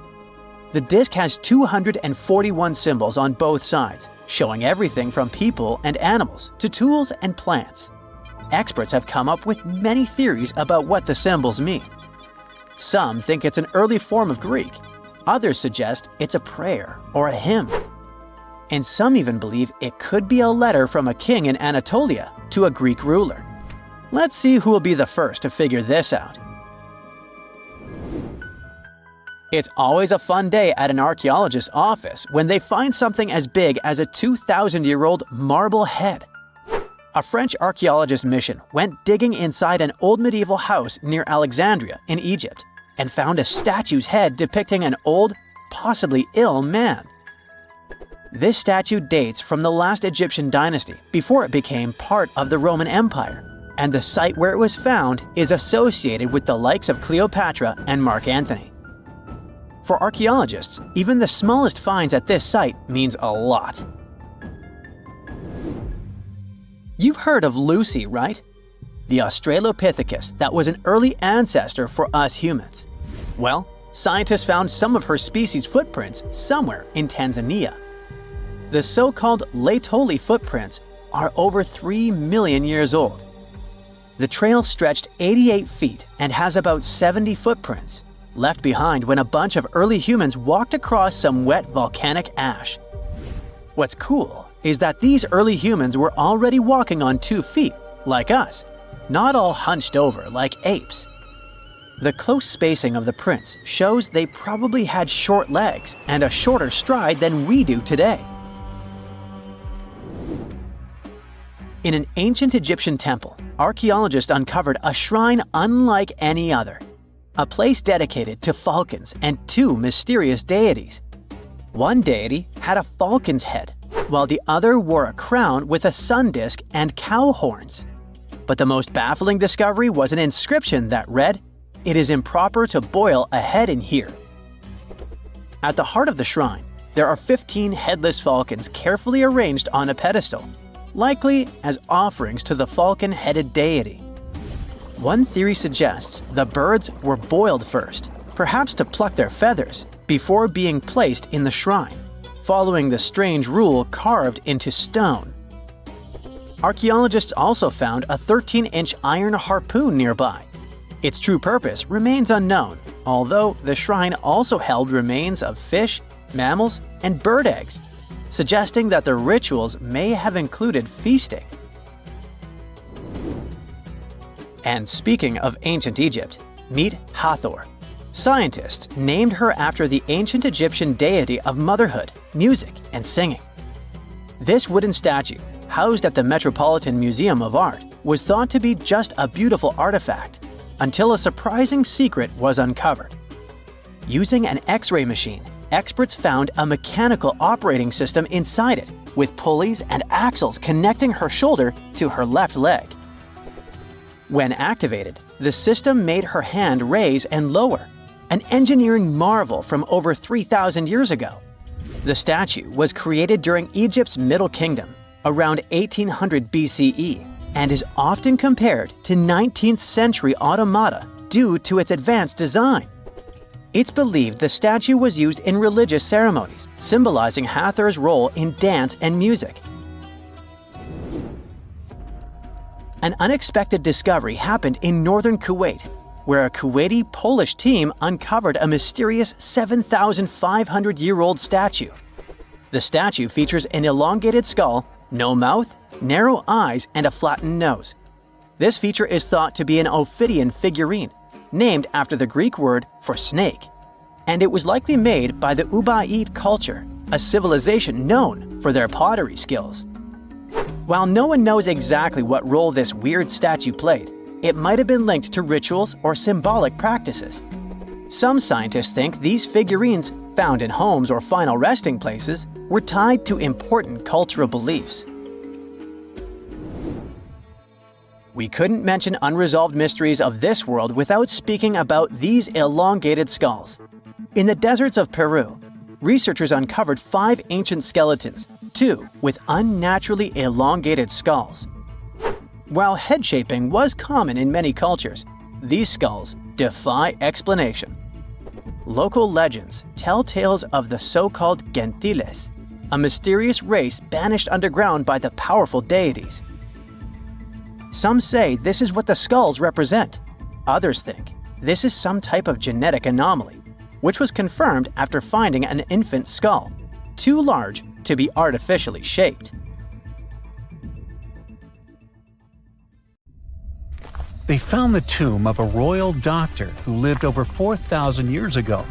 The disc has 241 symbols on both sides, showing everything from people and animals to tools and plants. Experts have come up with many theories about what the symbols mean. Some think it's an early form of Greek. Others suggest it's a prayer or a hymn. And some even believe it could be a letter from a king in Anatolia to a Greek ruler. Let's see who will be the first to figure this out. It's always a fun day at an archaeologist's office when they find something as big as a 2,000-year-old marble head. A French archaeologist mission went digging inside an old medieval house near Alexandria in Egypt and found a statue's head depicting an old, possibly ill man. This statue dates from the last Egyptian dynasty before it became part of the Roman Empire, and the site where it was found is associated with the likes of Cleopatra and Mark Antony. For archaeologists, even the smallest finds at this site means a lot. You've heard of Lucy, right? The Australopithecus that was an early ancestor for us humans. Well, scientists found some of her species' footprints somewhere in Tanzania. The so-called Laetoli footprints are over 3 million years old. The trail stretched 88 feet and has about 70 footprints, left behind when a bunch of early humans walked across some wet volcanic ash. What's cool is that these early humans were already walking on 2 feet, like us, not all hunched over like apes. The close spacing of the prints shows they probably had short legs and a shorter stride than we do today. In an ancient Egyptian temple, archaeologists uncovered a shrine unlike any other, a place dedicated to falcons and 2 mysterious deities. One deity had a falcon's head, while the other wore a crown with a sun disk and cow horns. But the most baffling discovery was an inscription that read, "It is improper to boil a head in here." At the heart of the shrine, there are 15 headless falcons carefully arranged on a pedestal, likely as offerings to the falcon-headed deity. One theory suggests the birds were boiled first, perhaps to pluck their feathers, before being placed in the shrine, following the strange rule carved into stone. Archaeologists also found a 13-inch iron harpoon nearby. Its true purpose remains unknown, although the shrine also held remains of fish, mammals, and bird eggs, suggesting that the rituals may have included feasting. And speaking of ancient Egypt, meet Hathor. Scientists named her after the ancient Egyptian deity of motherhood, music, and singing. This wooden statue, housed at the Metropolitan Museum of Art, was thought to be just a beautiful artifact, until a surprising secret was uncovered. Using an X-ray machine, experts found a mechanical operating system inside it, with pulleys and axles connecting her shoulder to her left leg. When activated, the system made her hand raise and lower, an engineering marvel from over 3,000 years ago. The statue was created during Egypt's Middle Kingdom, around 1800 BCE, and is often compared to 19th century automata due to its advanced design. It's believed the statue was used in religious ceremonies, symbolizing Hathor's role in dance and music. An unexpected discovery happened in northern Kuwait, where a Kuwaiti-Polish team uncovered a mysterious 7,500-year-old statue. The statue features an elongated skull, no mouth, narrow eyes, and a flattened nose. This feature is thought to be an Ophidian figurine, named after the Greek word for snake, and it was likely made by the Ubaid culture, a civilization known for their pottery skills. While no one knows exactly what role this weird statue played, it might have been linked to rituals or symbolic practices. Some scientists think these figurines, found in homes or final resting places, were tied to important cultural beliefs. We couldn't mention unresolved mysteries of this world without speaking about these elongated skulls. In the deserts of Peru, researchers uncovered 5 ancient skeletons, 2 with unnaturally elongated skulls. While head shaping was common in many cultures, these skulls defy explanation. Local legends tell tales of the so-called gentiles, a mysterious race banished underground by the powerful deities. Some say this is what the skulls represent. Others think this is some type of genetic anomaly, which was confirmed after finding an infant skull, too large to be artificially shaped. They found the tomb of a royal doctor who lived over 4,000 years ago,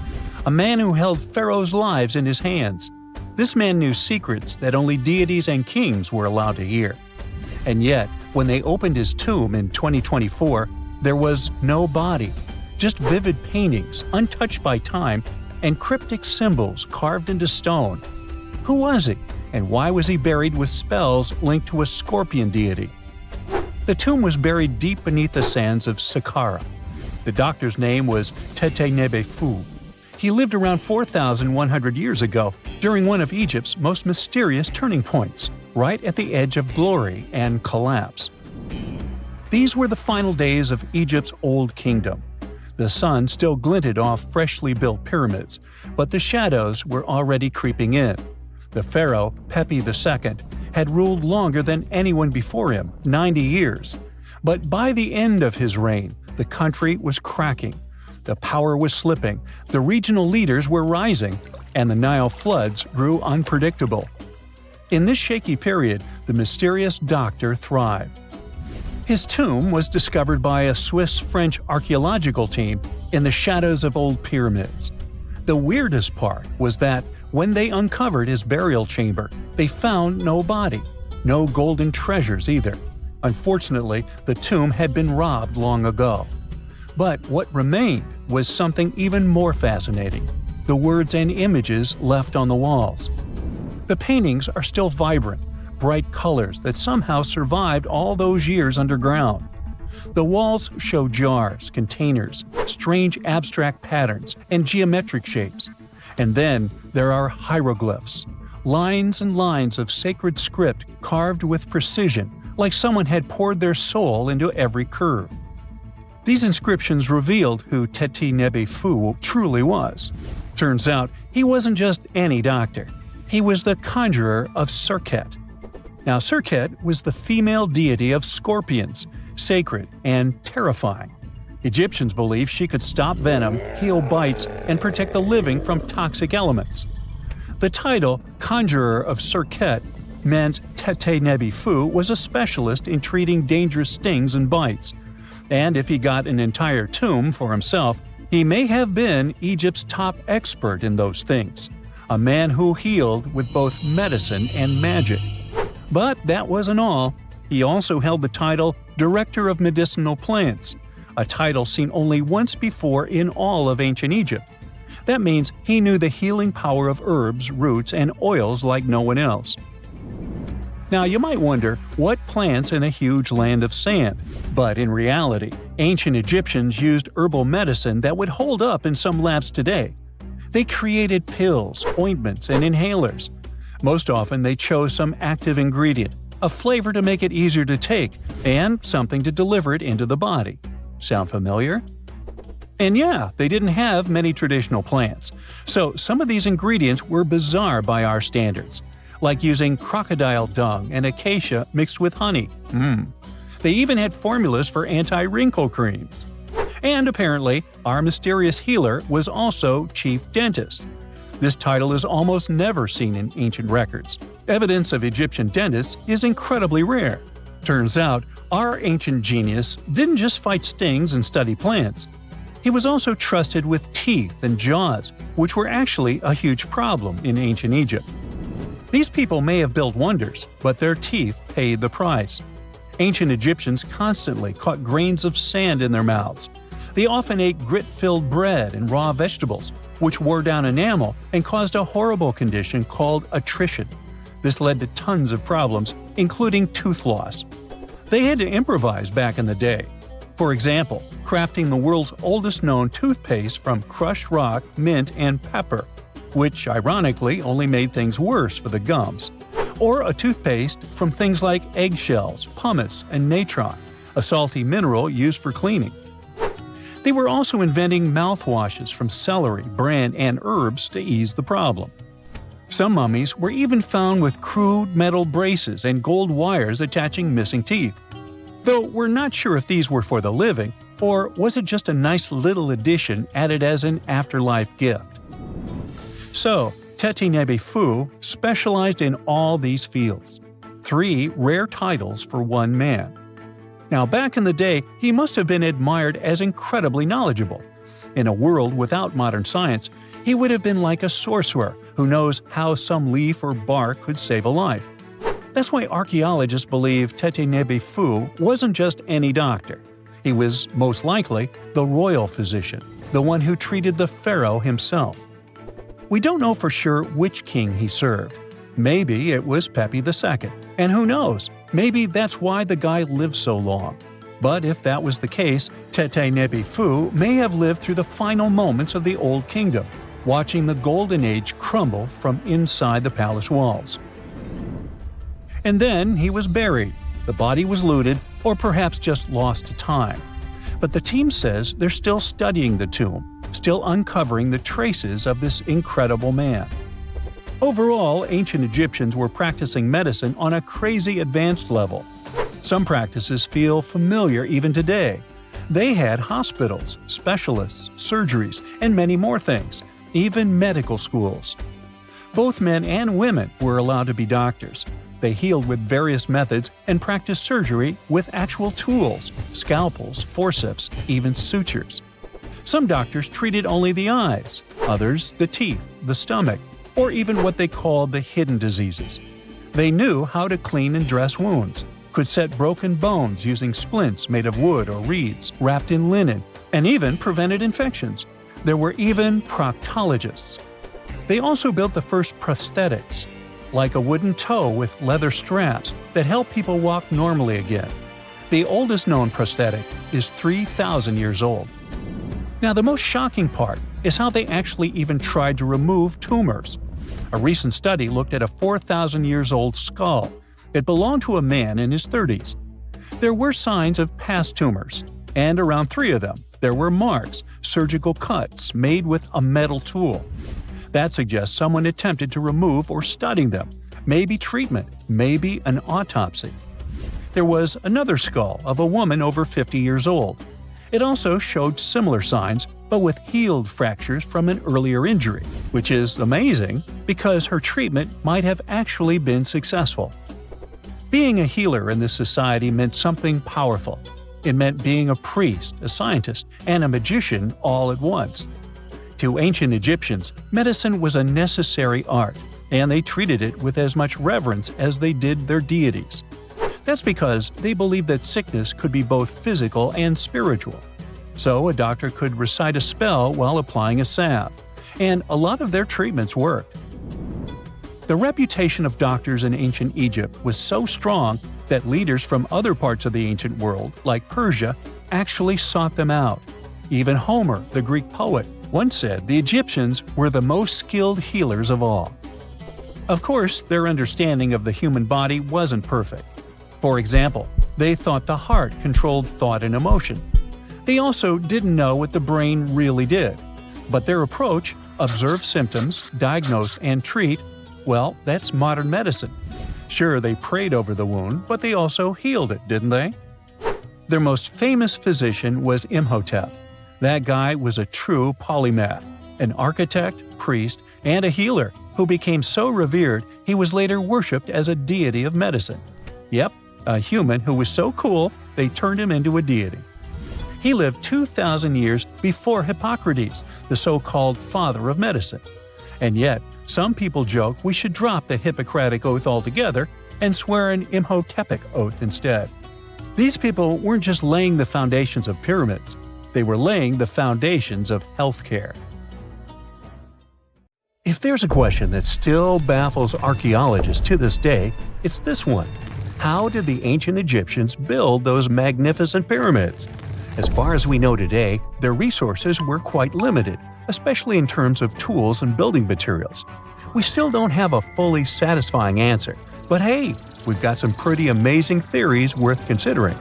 a man who held pharaohs' lives in his hands. This man knew secrets that only deities and kings were allowed to hear. And yet, when they opened his tomb in 2024, there was no body, just vivid paintings untouched by time and cryptic symbols carved into stone. Who was he, and why was he buried with spells linked to a scorpion deity? The tomb was buried deep beneath the sands of Saqqara. The doctor's name was Tete Nebefu. He lived around 4,100 years ago, during one of Egypt's most mysterious turning points, right at the edge of glory and collapse. These were the final days of Egypt's Old Kingdom. The sun still glinted off freshly built pyramids, but the shadows were already creeping in. The pharaoh, Pepi II, had ruled longer than anyone before him, 90 years. But by the end of his reign, the country was cracking. The power was slipping, the regional leaders were rising, and the Nile floods grew unpredictable. In this shaky period, the mysterious doctor thrived. His tomb was discovered by a Swiss-French archaeological team in the shadows of old pyramids. The weirdest part was that when they uncovered his burial chamber, they found no body, no golden treasures either. Unfortunately, the tomb had been robbed long ago. But what remained was something even more fascinating: the words and images left on the walls. The paintings are still vibrant, bright colors that somehow survived all those years underground. The walls show jars, containers, strange abstract patterns, and geometric shapes. And then there are hieroglyphs, lines and lines of sacred script carved with precision, like someone had poured their soul into every curve. These inscriptions revealed who Tete Nebefu truly was. Turns out, he wasn't just any doctor. He was the conjurer of Serket. Now, Serket was the female deity of scorpions, sacred and terrifying. Egyptians believed she could stop venom, heal bites, and protect the living from toxic elements. The title, Conjurer of Serket, meant Tete Nebefu was a specialist in treating dangerous stings and bites. And if he got an entire tomb for himself, he may have been Egypt's top expert in those things, a man who healed with both medicine and magic. But that wasn't all. He also held the title Director of Medicinal Plants, a title seen only once before in all of ancient Egypt. That means he knew the healing power of herbs, roots, and oils like no one else. Now, you might wonder, what plants in a huge land of sand? But in reality, ancient Egyptians used herbal medicine that would hold up in some labs today. They created pills, ointments, and inhalers. Most often they chose some active ingredient, a flavor to make it easier to take, and something to deliver it into the body. Sound familiar? And yeah, they didn't have many traditional plants, so some of these ingredients were bizarre by our standards, like using crocodile dung and acacia mixed with honey. They even had formulas for anti-wrinkle creams. And apparently, our mysterious healer was also chief dentist. This title is almost never seen in ancient records. Evidence of Egyptian dentists is incredibly rare. Turns out, our ancient genius didn't just fight stings and study plants. He was also trusted with teeth and jaws, which were actually a huge problem in ancient Egypt. These people may have built wonders, but their teeth paid the price. Ancient Egyptians constantly caught grains of sand in their mouths. They often ate grit-filled bread and raw vegetables, which wore down enamel and caused a horrible condition called attrition. This led to tons of problems, including tooth loss. They had to improvise back in the day. For example, crafting the world's oldest known toothpaste from crushed rock, mint, and pepper, which ironically only made things worse for the gums. Or a toothpaste from things like eggshells, pumice, and natron, a salty mineral used for cleaning. They were also inventing mouthwashes from celery, bran, and herbs to ease the problem. Some mummies were even found with crude metal braces and gold wires attaching missing teeth. Though we're not sure if these were for the living, or was it just a nice little addition added as an afterlife gift. So, Teti Nebi Fu specialized in all these fields. 3 rare titles for one man. Now, back in the day, he must have been admired as incredibly knowledgeable. In a world without modern science, he would have been like a sorcerer who knows how some leaf or bark could save a life. That's why archaeologists believe Teti Nebi Fu wasn't just any doctor. He was, most likely, the royal physician, the one who treated the pharaoh himself. We don't know for sure which king he served. Maybe it was Pepi II, and who knows, maybe that's why the guy lived so long. But if that was the case, Teti Nebi Fu may have lived through the final moments of the Old Kingdom, watching the Golden Age crumble from inside the palace walls. And then he was buried, the body was looted, or perhaps just lost to time. But the team says they're still studying the tomb, still uncovering the traces of this incredible man. Overall, ancient Egyptians were practicing medicine on a crazy advanced level. Some practices feel familiar even today. They had hospitals, specialists, surgeries, and many more things, even medical schools. Both men and women were allowed to be doctors. They healed with various methods and practiced surgery with actual tools, scalpels, forceps, even sutures. Some doctors treated only the eyes, others the teeth, the stomach, or even what they called the hidden diseases. They knew how to clean and dress wounds, could set broken bones using splints made of wood or reeds wrapped in linen, and even prevented infections. There were even proctologists. They also built the first prosthetics, like a wooden toe with leather straps that help people walk normally again. The oldest known prosthetic is 3,000 years old. Now, the most shocking part is how they actually even tried to remove tumors. A recent study looked at a 4,000 years old skull. It belonged to a man in his 30s. There were signs of past tumors, and around 3 of them, there were marks, surgical cuts made with a metal tool. That suggests someone attempted to remove or study them, maybe treatment, maybe an autopsy. There was another skull of a woman over 50 years old. It also showed similar signs, but with healed fractures from an earlier injury, which is amazing because her treatment might have actually been successful. Being a healer in this society meant something powerful. It meant being a priest, a scientist, and a magician all at once. To ancient Egyptians, medicine was a necessary art, and they treated it with as much reverence as they did their deities. That's because they believed that sickness could be both physical and spiritual. So a doctor could recite a spell while applying a salve, and a lot of their treatments worked. The reputation of doctors in ancient Egypt was so strong that leaders from other parts of the ancient world, like Persia, actually sought them out. Even Homer, the Greek poet, once said the Egyptians were the most skilled healers of all. Of course, their understanding of the human body wasn't perfect. For example, they thought the heart controlled thought and emotion. They also didn't know what the brain really did. But their approach, observe symptoms, diagnose, and treat, well, that's modern medicine. Sure, they prayed over the wound, but they also healed it, didn't they? Their most famous physician was Imhotep. That guy was a true polymath, an architect, priest, and a healer who became so revered he was later worshipped as a deity of medicine. Yep, a human who was so cool they turned him into a deity. He lived 2,000 years before Hippocrates, the so-called father of medicine. And yet, some people joke we should drop the Hippocratic Oath altogether and swear an Imhotepic Oath instead. These people weren't just laying the foundations of pyramids, they were laying the foundations of healthcare. If there's a question that still baffles archaeologists to this day, it's this one. How did the ancient Egyptians build those magnificent pyramids? As far as we know today, their resources were quite limited, especially in terms of tools and building materials. We still don't have a fully satisfying answer, but hey, we've got some pretty amazing theories worth considering.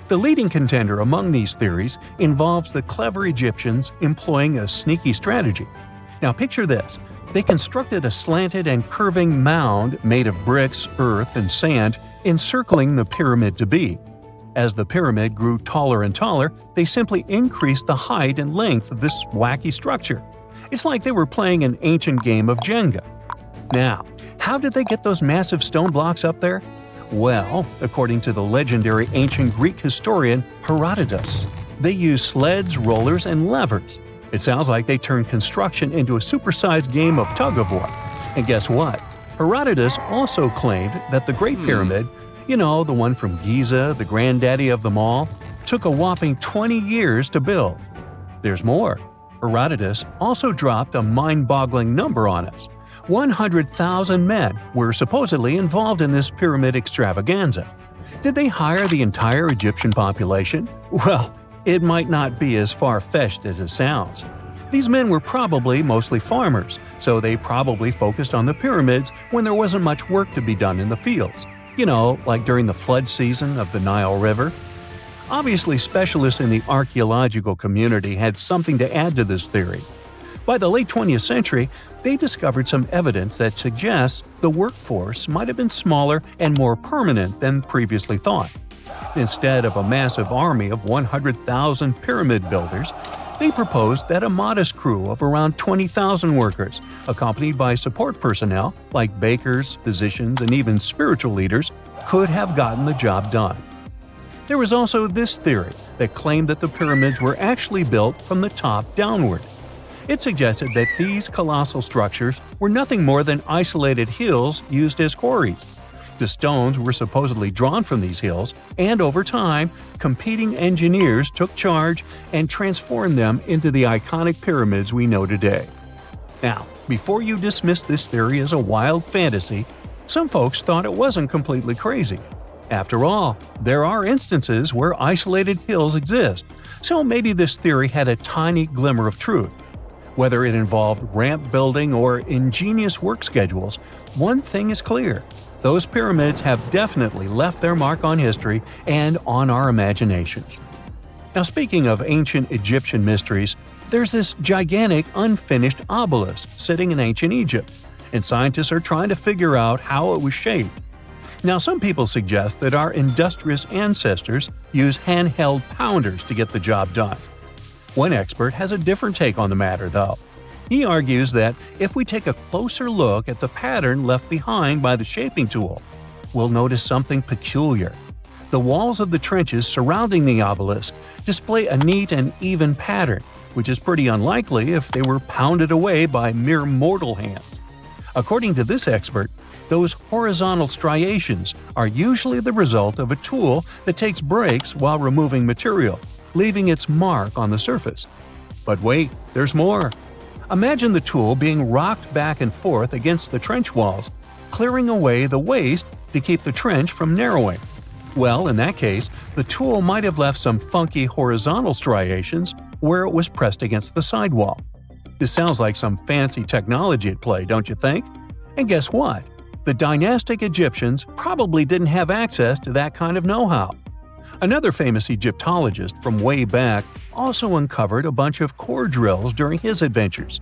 The leading contender among these theories involves the clever Egyptians employing a sneaky strategy. Now picture this. They constructed a slanted and curving mound made of bricks, earth, and sand encircling the pyramid to be. As the pyramid grew taller and taller, they simply increased the height and length of this wacky structure. It's like they were playing an ancient game of Jenga. Now, how did they get those massive stone blocks up there? Well, according to the legendary ancient Greek historian Herodotus, they used sleds, rollers, and levers. It sounds like they turned construction into a supersized game of tug-of-war. And guess what? Herodotus also claimed that the Great Pyramid, the one from Giza, the granddaddy of them all, took a whopping 20 years to build. There's more. Herodotus also dropped a mind-boggling number on us. 100,000 men were supposedly involved in this pyramid extravaganza. Did they hire the entire Egyptian population? Well, it might not be as far-fetched as it sounds. These men were probably mostly farmers, so they probably focused on the pyramids when there wasn't much work to be done in the fields. Like during the flood season of the Nile River. Obviously, specialists in the archaeological community had something to add to this theory. By the late 20th century, they discovered some evidence that suggests the workforce might have been smaller and more permanent than previously thought. Instead of a massive army of 100,000 pyramid builders, they proposed that a modest crew of around 20,000 workers, accompanied by support personnel like bakers, physicians, and even spiritual leaders, could have gotten the job done. There was also this theory that claimed that the pyramids were actually built from the top downward. It suggested that these colossal structures were nothing more than isolated hills used as quarries. The stones were supposedly drawn from these hills, and over time, competing engineers took charge and transformed them into the iconic pyramids we know today. Now, before you dismiss this theory as a wild fantasy, some folks thought it wasn't completely crazy. After all, there are instances where isolated hills exist, so maybe this theory had a tiny glimmer of truth. Whether it involved ramp building or ingenious work schedules, one thing is clear. Those pyramids have definitely left their mark on history and on our imaginations. Now, speaking of ancient Egyptian mysteries, there's this gigantic unfinished obelisk sitting in ancient Egypt, and scientists are trying to figure out how it was shaped. Now, some people suggest that our industrious ancestors used handheld pounders to get the job done. One expert has a different take on the matter, though. He argues that if we take a closer look at the pattern left behind by the shaping tool, we'll notice something peculiar. The walls of the trenches surrounding the obelisk display a neat and even pattern, which is pretty unlikely if they were pounded away by mere mortal hands. According to this expert, those horizontal striations are usually the result of a tool that takes breaks while removing material, leaving its mark on the surface. But wait, there's more. Imagine the tool being rocked back and forth against the trench walls, clearing away the waste to keep the trench from narrowing. Well, in that case, the tool might have left some funky horizontal striations where it was pressed against the sidewall. This sounds like some fancy technology at play, don't you think? And guess what? The dynastic Egyptians probably didn't have access to that kind of know-how. Another famous Egyptologist from way back also uncovered a bunch of core drills during his adventures.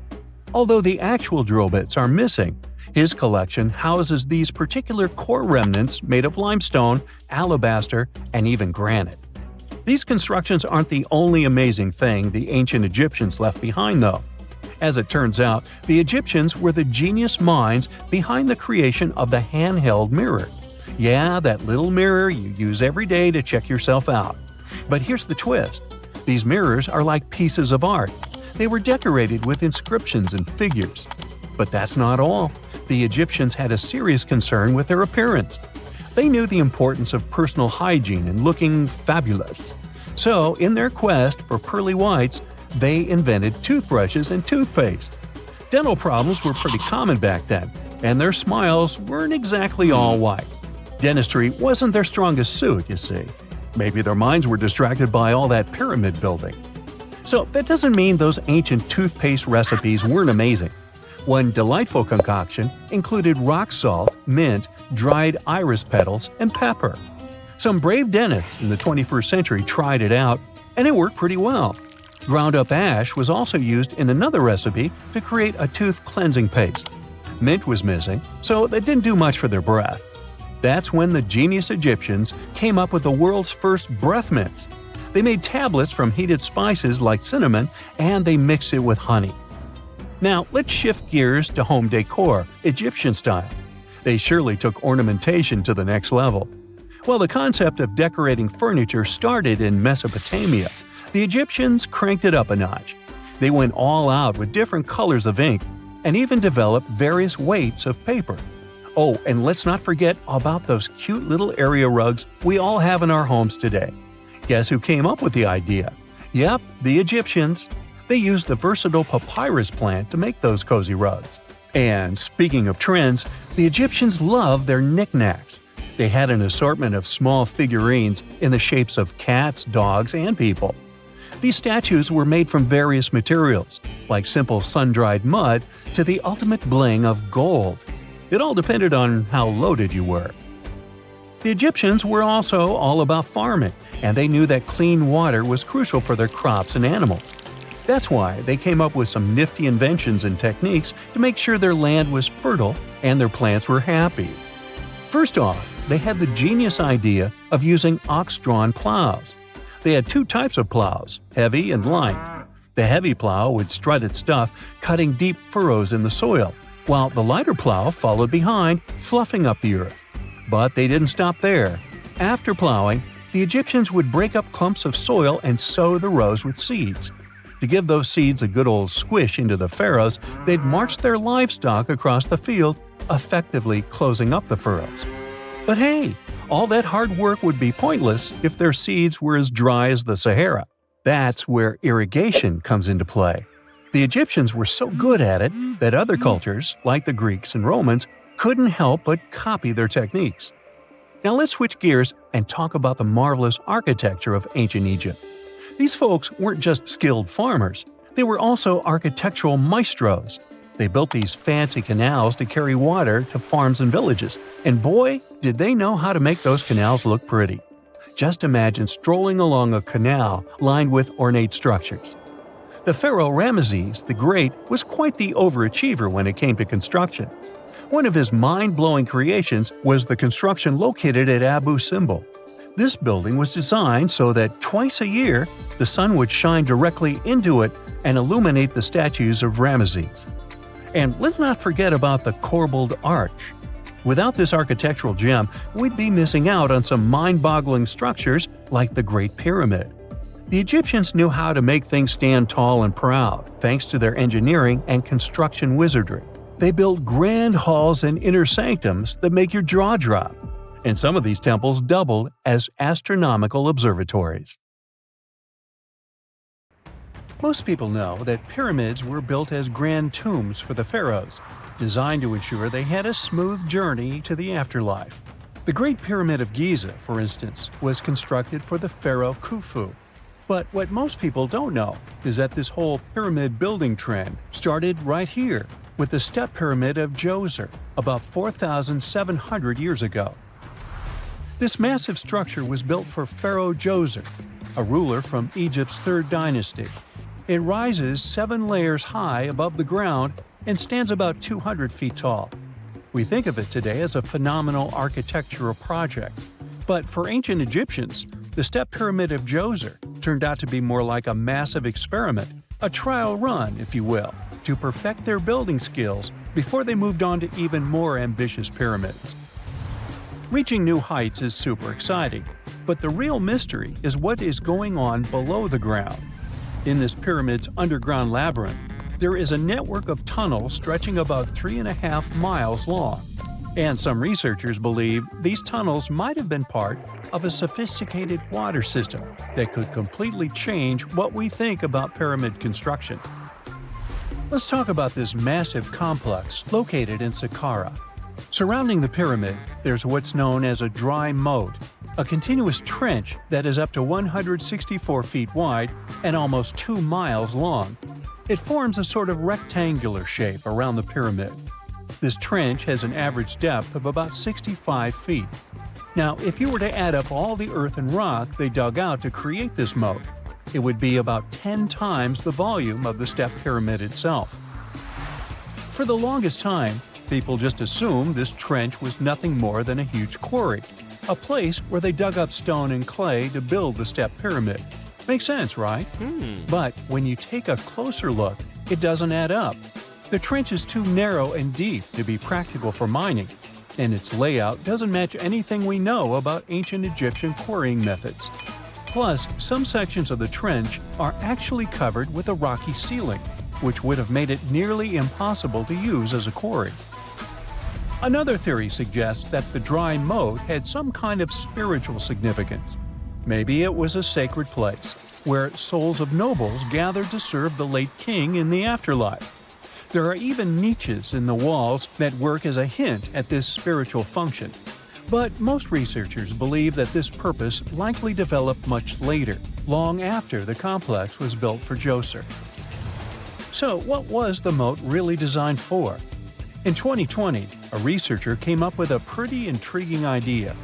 Although the actual drill bits are missing, his collection houses these particular core remnants made of limestone, alabaster, and even granite. These constructions aren't the only amazing thing the ancient Egyptians left behind, though. As it turns out, the Egyptians were the genius minds behind the creation of the handheld mirror. Yeah, that little mirror you use every day to check yourself out. But here's the twist. These mirrors are like pieces of art. They were decorated with inscriptions and figures. But that's not all. The Egyptians had a serious concern with their appearance. They knew the importance of personal hygiene and looking fabulous. So, in their quest for pearly whites, they invented toothbrushes and toothpaste. Dental problems were pretty common back then, and their smiles weren't exactly all white. Dentistry wasn't their strongest suit, you see. Maybe their minds were distracted by all that pyramid building. So that doesn't mean those ancient toothpaste recipes weren't amazing. One delightful concoction included rock salt, mint, dried iris petals, and pepper. Some brave dentists in the 21st century tried it out, and it worked pretty well. Ground-up ash was also used in another recipe to create a tooth cleansing paste. Mint was missing, so that didn't do much for their breath. That's when the genius Egyptians came up with the world's first breath mints. They made tablets from heated spices like cinnamon, and they mixed it with honey. Now, let's shift gears to home decor, Egyptian style. They surely took ornamentation to the next level. While the concept of decorating furniture started in Mesopotamia, the Egyptians cranked it up a notch. They went all out with different colors of ink and even developed various weights of paper. Oh, and let's not forget about those cute little area rugs we all have in our homes today. Guess who came up with the idea? Yep, the Egyptians. They used the versatile papyrus plant to make those cozy rugs. And speaking of trends, the Egyptians loved their knickknacks. They had an assortment of small figurines in the shapes of cats, dogs, and people. These statues were made from various materials, like simple sun-dried mud to the ultimate bling of gold. It all depended on how loaded you were. The Egyptians were also all about farming, and they knew that clean water was crucial for their crops and animals. That's why they came up with some nifty inventions and techniques to make sure their land was fertile and their plants were happy. First off, they had the genius idea of using ox-drawn plows. They had two types of plows, heavy and light. The heavy plow would strut its stuff, cutting deep furrows in the soil, while the lighter plow followed behind, fluffing up the earth. But they didn't stop there. After plowing, the Egyptians would break up clumps of soil and sow the rows with seeds. To give those seeds a good old squish into the furrows, they'd march their livestock across the field, effectively closing up the furrows. But hey, all that hard work would be pointless if their seeds were as dry as the Sahara. That's where irrigation comes into play. The Egyptians were so good at it that other cultures, like the Greeks and Romans, couldn't help but copy their techniques. Now let's switch gears and talk about the marvelous architecture of ancient Egypt. These folks weren't just skilled farmers, they were also architectural maestros. They built these fancy canals to carry water to farms and villages, and boy, did they know how to make those canals look pretty. Just imagine strolling along a canal lined with ornate structures. The pharaoh Ramesses the Great was quite the overachiever when it came to construction. One of his mind-blowing creations was the construction located at Abu Simbel. This building was designed so that twice a year, the sun would shine directly into it and illuminate the statues of Ramesses. And let's not forget about the corbelled arch. Without this architectural gem, we'd be missing out on some mind-boggling structures like the Great Pyramid. The Egyptians knew how to make things stand tall and proud, thanks to their engineering and construction wizardry. They built grand halls and inner sanctums that make your jaw drop. And some of these temples doubled as astronomical observatories. Most people know that pyramids were built as grand tombs for the pharaohs, designed to ensure they had a smooth journey to the afterlife. The Great Pyramid of Giza, for instance, was constructed for the pharaoh Khufu. But what most people don't know is that this whole pyramid building trend started right here with the step pyramid of Djoser about 4,700 years ago. This massive structure was built for Pharaoh Djoser, a ruler from Egypt's 3rd dynasty. It rises 7 layers high above the ground and stands about 200 feet tall. We think of it today as a phenomenal architectural project. But for ancient Egyptians, the step pyramid of Djoser turned out to be more like a massive experiment A trial run, if you will, to perfect their building skills before they moved on to even more ambitious pyramids. Reaching new heights is super exciting, but the real mystery is what is going on below the ground. In this pyramid's underground labyrinth, there is a network of tunnels stretching about 3.5 miles long, and some researchers believe these tunnels might have been part of a sophisticated water system that could completely change what we think about pyramid construction. Let's talk about this massive complex located in Saqqara. Surrounding the pyramid, there's what's known as a dry moat, a continuous trench that is up to 164 feet wide and almost 2 miles long. It forms a sort of rectangular shape around the pyramid. This trench has an average depth of about 65 feet. Now, if you were to add up all the earth and rock they dug out to create this moat, it would be about 10 times the volume of the step pyramid itself. For the longest time, people just assumed this trench was nothing more than a huge quarry, a place where they dug up stone and clay to build the step pyramid. Makes sense, right? But when you take a closer look, it doesn't add up. The trench is too narrow and deep to be practical for mining, and its layout doesn't match anything we know about ancient Egyptian quarrying methods. Plus, some sections of the trench are actually covered with a rocky ceiling, which would have made it nearly impossible to use as a quarry. Another theory suggests that the dry moat had some kind of spiritual significance. Maybe it was a sacred place, where souls of nobles gathered to serve the late king in the afterlife. There are even niches in the walls that work as a hint at this spiritual function. But most researchers believe that this purpose likely developed much later, long after the complex was built for Djoser. So what was the moat really designed for? In 2020, a researcher came up with a pretty intriguing idea.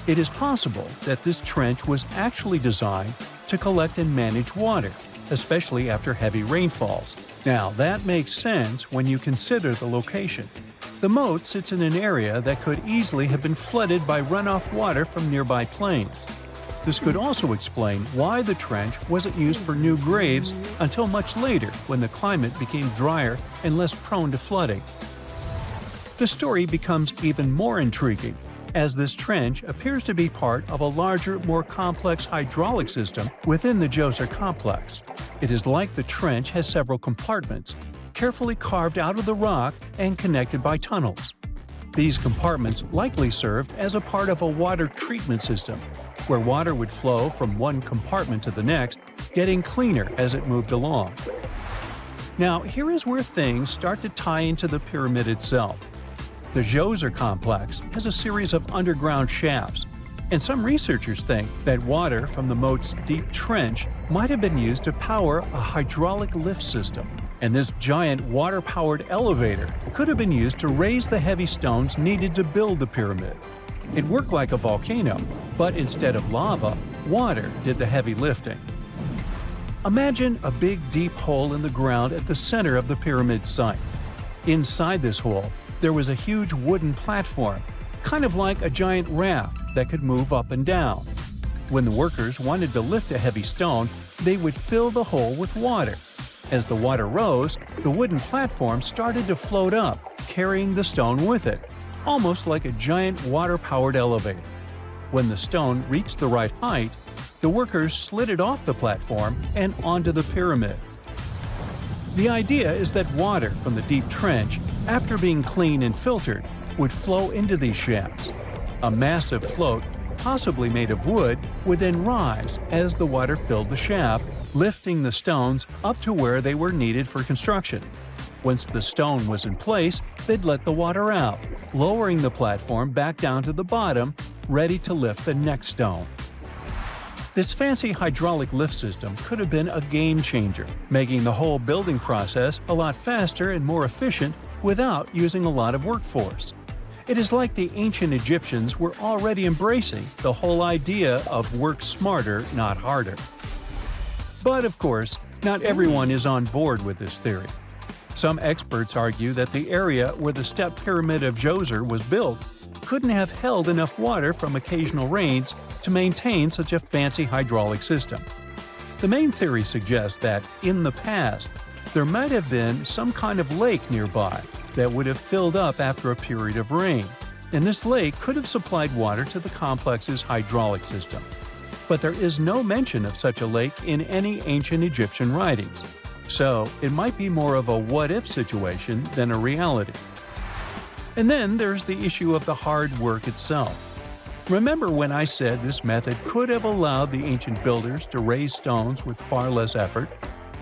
It is possible that this trench was actually designed to collect and manage water, especially after heavy rainfalls. Now, that makes sense when you consider the location. The moat sits in an area that could easily have been flooded by runoff water from nearby plains. This could also explain why the trench wasn't used for new graves until much later when the climate became drier and less prone to flooding. The story becomes even more intriguing as this trench appears to be part of a larger, more complex hydraulic system within the Djoser complex. It is like the trench has several compartments, carefully carved out of the rock and connected by tunnels. These compartments likely served as a part of a water treatment system, where water would flow from one compartment to the next, getting cleaner as it moved along. Now, here is where things start to tie into the pyramid itself. The Djoser complex has a series of underground shafts, and some researchers think that water from the moat's deep trench might have been used to power a hydraulic lift system, and this giant water-powered elevator could have been used to raise the heavy stones needed to build the pyramid. It worked like a volcano, but instead of lava, water did the heavy lifting. Imagine a big deep hole in the ground at the center of the pyramid site. Inside this hole, there was a huge wooden platform, kind of like a giant raft that could move up and down. When the workers wanted to lift a heavy stone, they would fill the hole with water. As the water rose, the wooden platform started to float up, carrying the stone with it, almost like a giant water-powered elevator. When the stone reached the right height, the workers slid it off the platform and onto the pyramid. The idea is that water from the deep trench, after being cleaned and filtered, would flow into these shafts. A massive float, possibly made of wood, would then rise as the water filled the shaft, lifting the stones up to where they were needed for construction. Once the stone was in place, they'd let the water out, lowering the platform back down to the bottom, ready to lift the next stone. This fancy hydraulic lift system could have been a game changer, making the whole building process a lot faster and more efficient without using a lot of workforce. It is like the ancient Egyptians were already embracing the whole idea of work smarter, not harder. But of course, not everyone is on board with this theory. Some experts argue that the area where the step pyramid of Djoser was built couldn't have held enough water from occasional rains to maintain such a fancy hydraulic system. The main theory suggests that, in the past, there might have been some kind of lake nearby that would have filled up after a period of rain, and this lake could have supplied water to the complex's hydraulic system. But there is no mention of such a lake in any ancient Egyptian writings, so it might be more of a what-if situation than a reality. And then there's the issue of the hard work itself. Remember when I said this method could have allowed the ancient builders to raise stones with far less effort?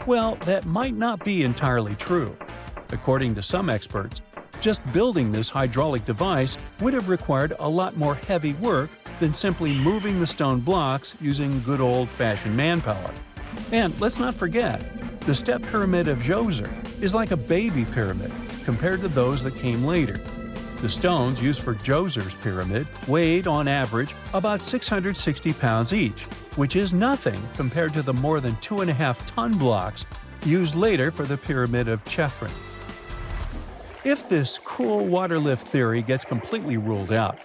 Well, that might not be entirely true. According to some experts, just building this hydraulic device would have required a lot more heavy work than simply moving the stone blocks using good old-fashioned manpower. And let's not forget, the step pyramid of Djoser is like a baby pyramid compared to those that came later. The stones used for Djoser's pyramid weighed, on average, about 660 pounds each, which is nothing compared to the more than 2.5-ton blocks used later for the pyramid of Chephren. If this cool water lift theory gets completely ruled out,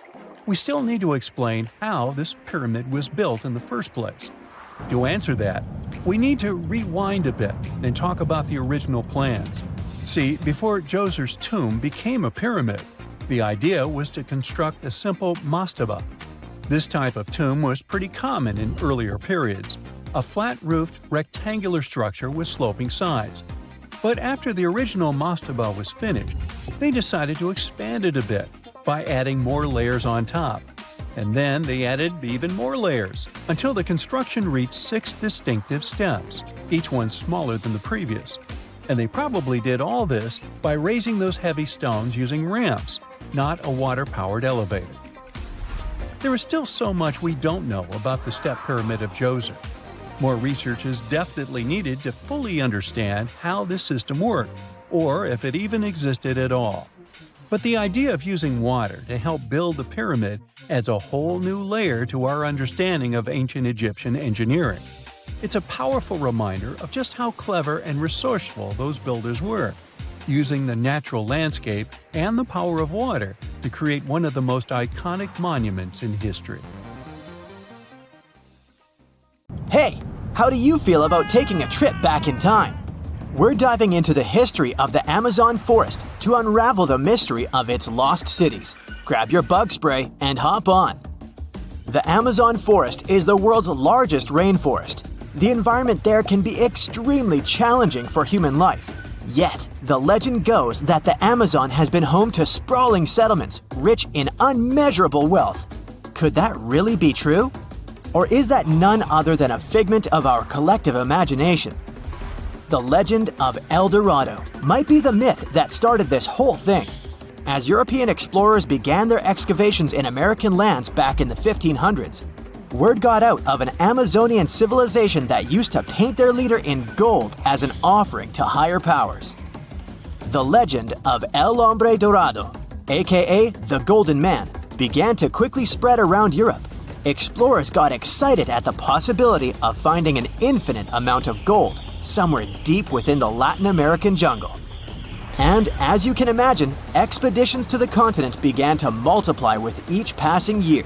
we still need to explain how this pyramid was built in the first place. To answer that, we need to rewind a bit and talk about the original plans. See, before Djoser's tomb became a pyramid, the idea was to construct a simple mastaba. This type of tomb was pretty common in earlier periods, a flat-roofed, rectangular structure with sloping sides. But after the original mastaba was finished, they decided to expand it a bit by adding more layers on top. And then they added even more layers, until the construction reached 6 distinctive steps, each one smaller than the previous. And they probably did all this by raising those heavy stones using ramps, not a water-powered elevator. There is still so much we don't know about the step pyramid of Djoser. More research is definitely needed to fully understand how this system worked, or if it even existed at all. But the idea of using water to help build the pyramid adds a whole new layer to our understanding of ancient Egyptian engineering. It's a powerful reminder of just how clever and resourceful those builders were, using the natural landscape and the power of water to create one of the most iconic monuments in history. Hey, how do you feel about taking a trip back in time? We're diving into the history of the Amazon forest to unravel the mystery of its lost cities. Grab your bug spray and hop on. The Amazon forest is the world's largest rainforest. The environment there can be extremely challenging for human life. Yet, the legend goes that the Amazon has been home to sprawling settlements rich in unmeasurable wealth. Could that really be true? Or is that none other than a figment of our collective imagination? The legend of El Dorado might be the myth that started this whole thing. As European explorers began their excavations in American lands back in the 1500s, word got out of an Amazonian civilization that used to paint their leader in gold as an offering to higher powers. The legend of El Hombre Dorado, aka the Golden Man, began to quickly spread around Europe. Explorers got excited at the possibility of finding an infinite amount of gold somewhere deep within the Latin American jungle. And as you can imagine, expeditions to the continent began to multiply with each passing year.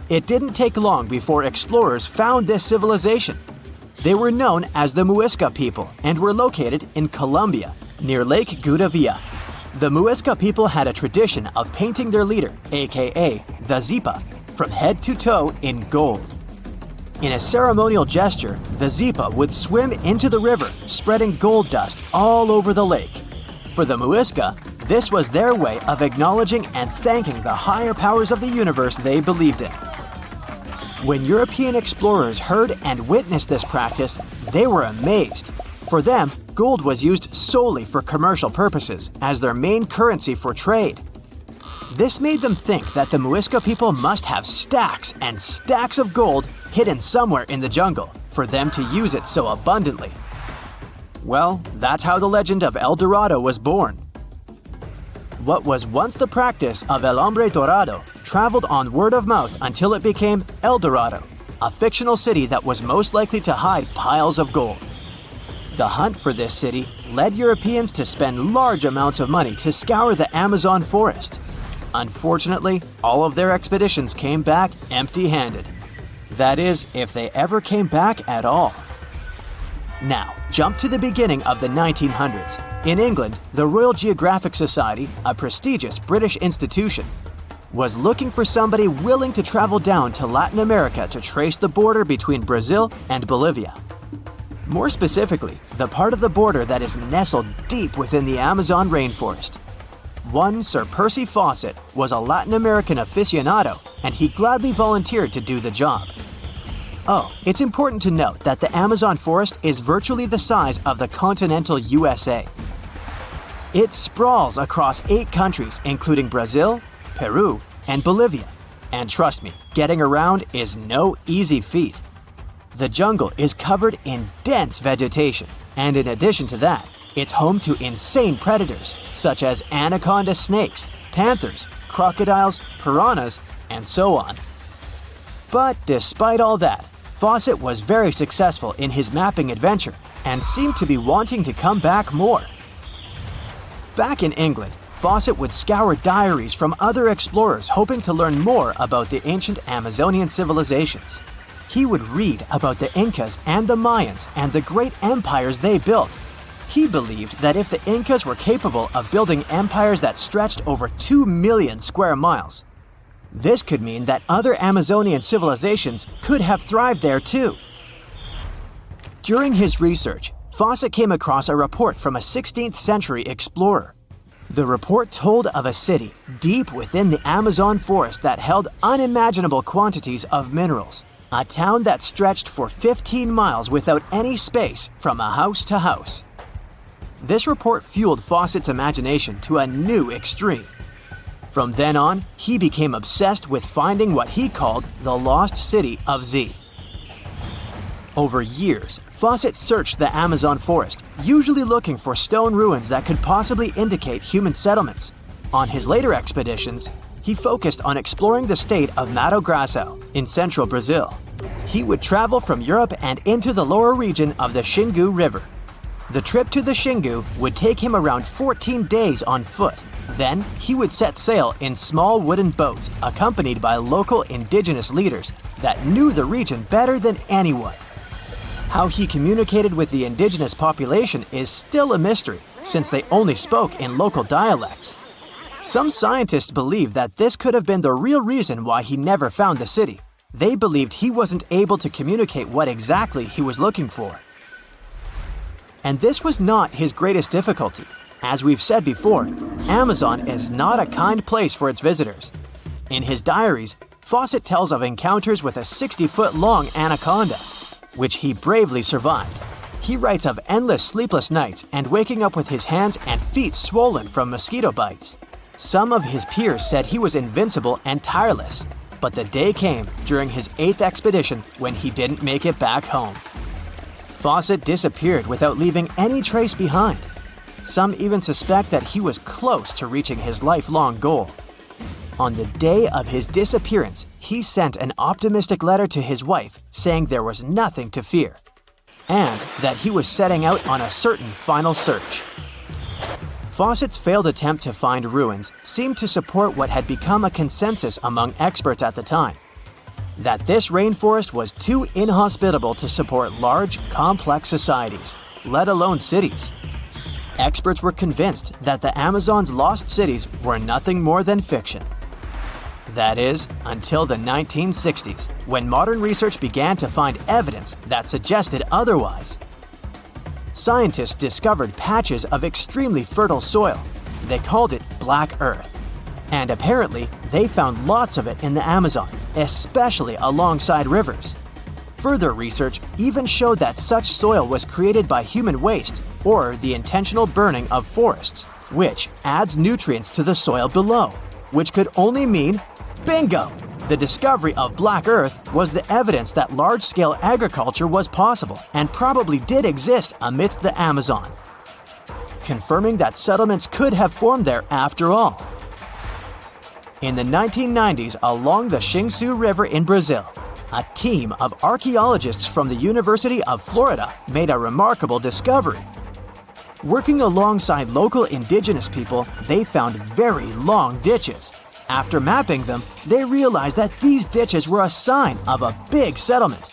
It didn't take long before explorers found this civilization. They were known as the Muisca people and were located in Colombia, near Lake Gudavia. The Muisca people had a tradition of painting their leader, aka the Zipa, from head to toe in gold. In a ceremonial gesture, the Zipa would swim into the river, spreading gold dust all over the lake. For the Muisca, this was their way of acknowledging and thanking the higher powers of the universe they believed in. When European explorers heard and witnessed this practice, they were amazed. For them, gold was used solely for commercial purposes as their main currency for trade. This made them think that the Muisca people must have stacks and stacks of gold hidden somewhere in the jungle for them to use it so abundantly. Well, that's how the legend of El Dorado was born. What was once the practice of El Hombre Dorado traveled on word of mouth until it became El Dorado, a fictional city that was most likely to hide piles of gold. The hunt for this city led Europeans to spend large amounts of money to scour the Amazon forest. Unfortunately, all of their expeditions came back empty-handed. That is, if they ever came back at all. Now, jump to the beginning of the 1900s. In England, the Royal Geographic Society, a prestigious British institution, was looking for somebody willing to travel down to Latin America to trace the border between Brazil and Bolivia. More specifically, the part of the border that is nestled deep within the Amazon rainforest. One Sir Percy Fawcett was a Latin American aficionado, and he gladly volunteered to do the job. Oh, it's important to note that the Amazon forest is virtually the size of the continental USA. It sprawls across 8 countries, including Brazil, Peru, and Bolivia. And trust me, getting around is no easy feat. The jungle is covered in dense vegetation, and in addition to that, it's home to insane predators such as anaconda snakes, panthers, crocodiles, piranhas, and so on. But despite all that, Fawcett was very successful in his mapping adventure and seemed to be wanting to come back more. Back in England, Fawcett would scour diaries from other explorers hoping to learn more about the ancient Amazonian civilizations. He would read about the Incas and the Mayans and the great empires they built. He believed that if the Incas were capable of building empires that stretched over 2 million square miles, this could mean that other Amazonian civilizations could have thrived there too. During his research, Fawcett came across a report from a 16th century explorer. The report told of a city deep within the Amazon forest that held unimaginable quantities of minerals, a town that stretched for 15 miles without any space from a house to house. This report fueled Fawcett's imagination to a new extreme. From then on, he became obsessed with finding what he called the lost city of Z. Over years, Fawcett searched the Amazon forest, usually looking for stone ruins that could possibly indicate human settlements. On his later expeditions, he focused on exploring the state of Mato Grosso in central Brazil. He would travel from Europe and into the lower region of the Xingu River. The trip to the Xingu would take him around 14 days on foot. Then, he would set sail in small wooden boats accompanied by local indigenous leaders that knew the region better than anyone. How he communicated with the indigenous population is still a mystery, since they only spoke in local dialects. Some scientists believe that this could have been the real reason why he never found the city. They believed he wasn't able to communicate what exactly he was looking for. And this was not his greatest difficulty. As we've said before, Amazon is not a kind place for its visitors. In his diaries, Fawcett tells of encounters with a 60-foot-long anaconda, which he bravely survived. He writes of endless sleepless nights and waking up with his hands and feet swollen from mosquito bites. Some of his peers said he was invincible and tireless, but the day came during his 8th expedition when he didn't make it back home. Fawcett disappeared without leaving any trace behind. Some even suspect that he was close to reaching his lifelong goal. On the day of his disappearance, he sent an optimistic letter to his wife saying there was nothing to fear, and that he was setting out on a certain final search. Fawcett's failed attempt to find ruins seemed to support what had become a consensus among experts at the time, that this rainforest was too inhospitable to support large, complex societies, let alone cities. Experts were convinced that the Amazon's lost cities were nothing more than fiction. That is, until the 1960s, when modern research began to find evidence that suggested otherwise. Scientists discovered patches of extremely fertile soil. They called it Black Earth. And apparently, they found lots of it in the Amazon, especially alongside rivers. Further research even showed that such soil was created by human waste or the intentional burning of forests, which adds nutrients to the soil below, which could only mean bingo! The discovery of Black Earth was the evidence that large-scale agriculture was possible and probably did exist amidst the Amazon, confirming that settlements could have formed there after all. In the 1990s, along the Xingu River in Brazil, a team of archaeologists from the University of Florida made a remarkable discovery. Working alongside local indigenous people, they found very long ditches. After mapping them, they realized that these ditches were a sign of a big settlement.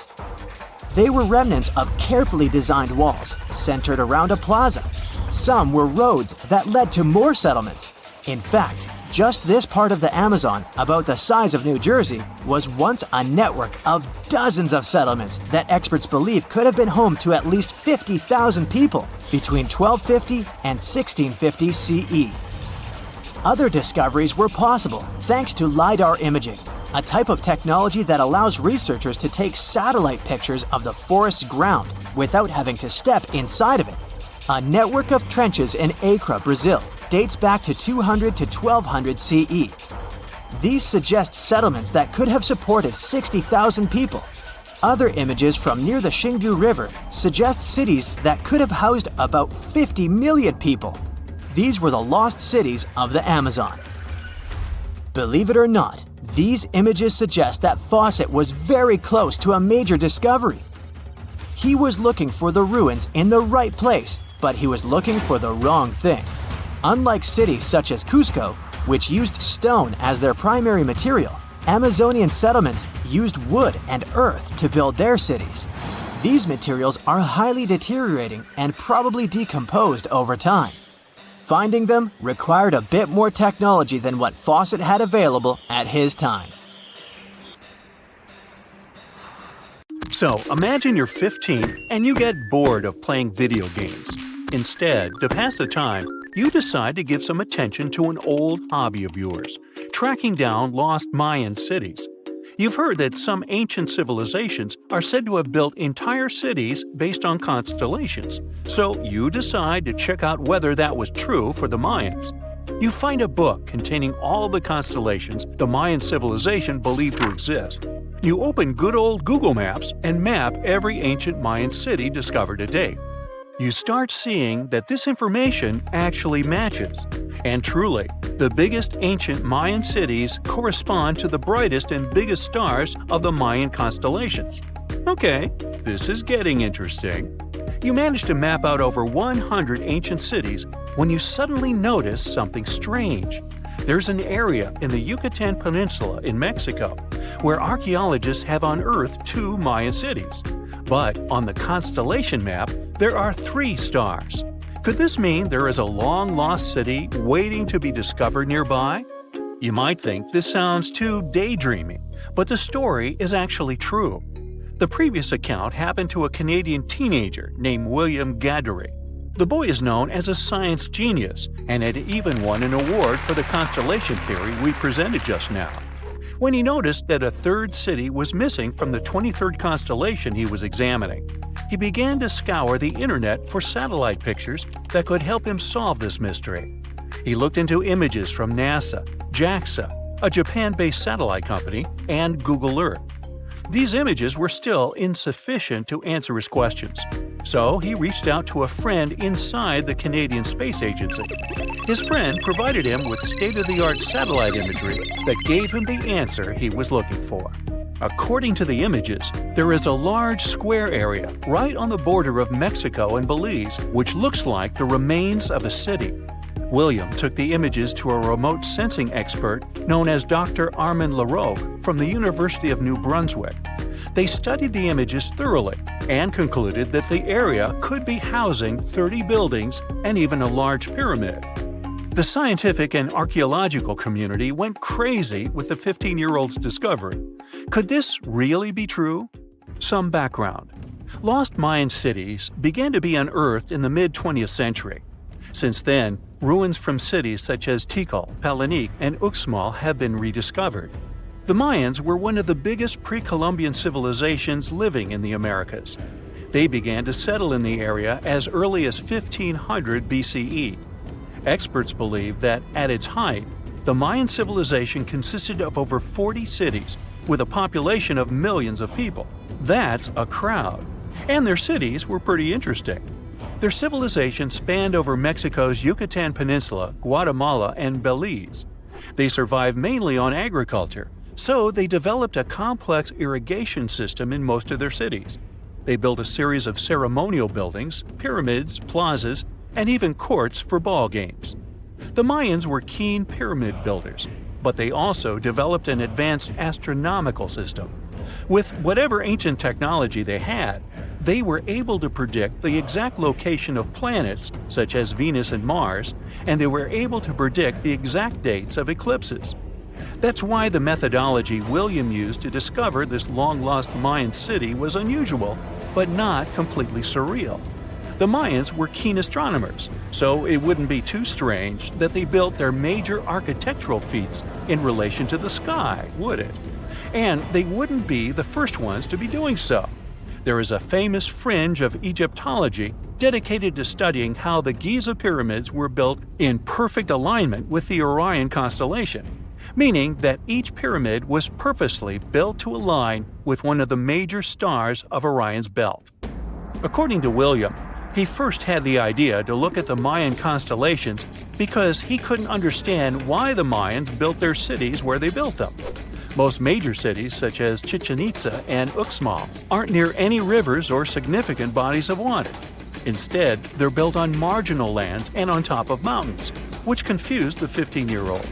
They were remnants of carefully designed walls centered around a plaza. Some were roads that led to more settlements. In fact, just this part of the Amazon, about the size of New Jersey, was once a network of dozens of settlements that experts believe could have been home to at least 50,000 people between 1250 and 1650 CE. Other discoveries were possible thanks to LiDAR imaging, a type of technology that allows researchers to take satellite pictures of the forest's ground without having to step inside of it. A network of trenches in Acre, Brazil, dates back to 200 to 1200 CE. These suggest settlements that could have supported 60,000 people. Other images from near the Xingu River suggest cities that could have housed about 50 million people. These were the lost cities of the Amazon. Believe it or not, these images suggest that Fawcett was very close to a major discovery. He was looking for the ruins in the right place, but he was looking for the wrong thing. Unlike cities such as Cusco, which used stone as their primary material, Amazonian settlements used wood and earth to build their cities. These materials are highly deteriorating and probably decomposed over time. Finding them required a bit more technology than what Fawcett had available at his time. So, imagine you're 15 and you get bored of playing video games. Instead, to pass the time, you decide to give some attention to an old hobby of yours, tracking down lost Mayan cities. You've heard that some ancient civilizations are said to have built entire cities based on constellations, so you decide to check out whether that was true for the Mayans. You find a book containing all the constellations the Mayan civilization believed to exist. You open good old Google Maps and map every ancient Mayan city discovered to date. You start seeing that this information actually matches. And truly, the biggest ancient Mayan cities correspond to the brightest and biggest stars of the Mayan constellations. Okay, this is getting interesting. You manage to map out over 100 ancient cities when you suddenly notice something strange. There's an area in the Yucatan Peninsula in Mexico where archaeologists have unearthed 2 Mayan cities. But on the constellation map, there are 3 stars. Could this mean there is a long-lost city waiting to be discovered nearby? You might think this sounds too daydreaming, but the story is actually true. The previous account happened to a Canadian teenager named William Gaddery. The boy is known as a science genius and had even won an award for the constellation theory we presented just now. When he noticed that a 3rd city was missing from the 23rd constellation he was examining, he began to scour the internet for satellite pictures that could help him solve this mystery. He looked into images from NASA, JAXA, a Japan-based satellite company, and Google Earth. These images were still insufficient to answer his questions, so he reached out to a friend inside the Canadian Space Agency. His friend provided him with state-of-the-art satellite imagery that gave him the answer he was looking for. According to the images, there is a large square area right on the border of Mexico and Belize, which looks like the remains of a city. William took the images to a remote sensing expert known as Dr. Armand Laroque from the University of New Brunswick. They studied the images thoroughly and concluded that the area could be housing 30 buildings and even a large pyramid. The scientific and archaeological community went crazy with the 15-year-old's discovery. Could this really be true? Some background. Lost Mayan cities began to be unearthed in the mid-20th century. Since then, ruins from cities such as Tikal, Palenque, and Uxmal have been rediscovered. The Mayans were one of the biggest pre-Columbian civilizations living in the Americas. They began to settle in the area as early as 1500 BCE. Experts believe that, at its height, the Mayan civilization consisted of over 40 cities, with a population of millions of people. That's a crowd. And their cities were pretty interesting. Their civilization spanned over Mexico's Yucatan Peninsula, Guatemala, and Belize. They survived mainly on agriculture, so they developed a complex irrigation system in most of their cities. They built a series of ceremonial buildings, pyramids, plazas, and even courts for ball games. The Mayans were keen pyramid builders, but they also developed an advanced astronomical system. With whatever ancient technology they had, they were able to predict the exact location of planets, such as Venus and Mars, and they were able to predict the exact dates of eclipses. That's why the methodology William used to discover this long-lost Mayan city was unusual, but not completely surreal. The Mayans were keen astronomers, so it wouldn't be too strange that they built their major architectural feats in relation to the sky, would it? And they wouldn't be the first ones to be doing so. There is a famous fringe of Egyptology dedicated to studying how the Giza pyramids were built in perfect alignment with the Orion constellation, meaning that each pyramid was purposely built to align with one of the major stars of Orion's belt. According to William, he first had the idea to look at the Mayan constellations because he couldn't understand why the Mayans built their cities where they built them. Most major cities, such as Chichen Itza and Uxmal, aren't near any rivers or significant bodies of water. Instead, they're built on marginal lands and on top of mountains, which confused the 15-year-old.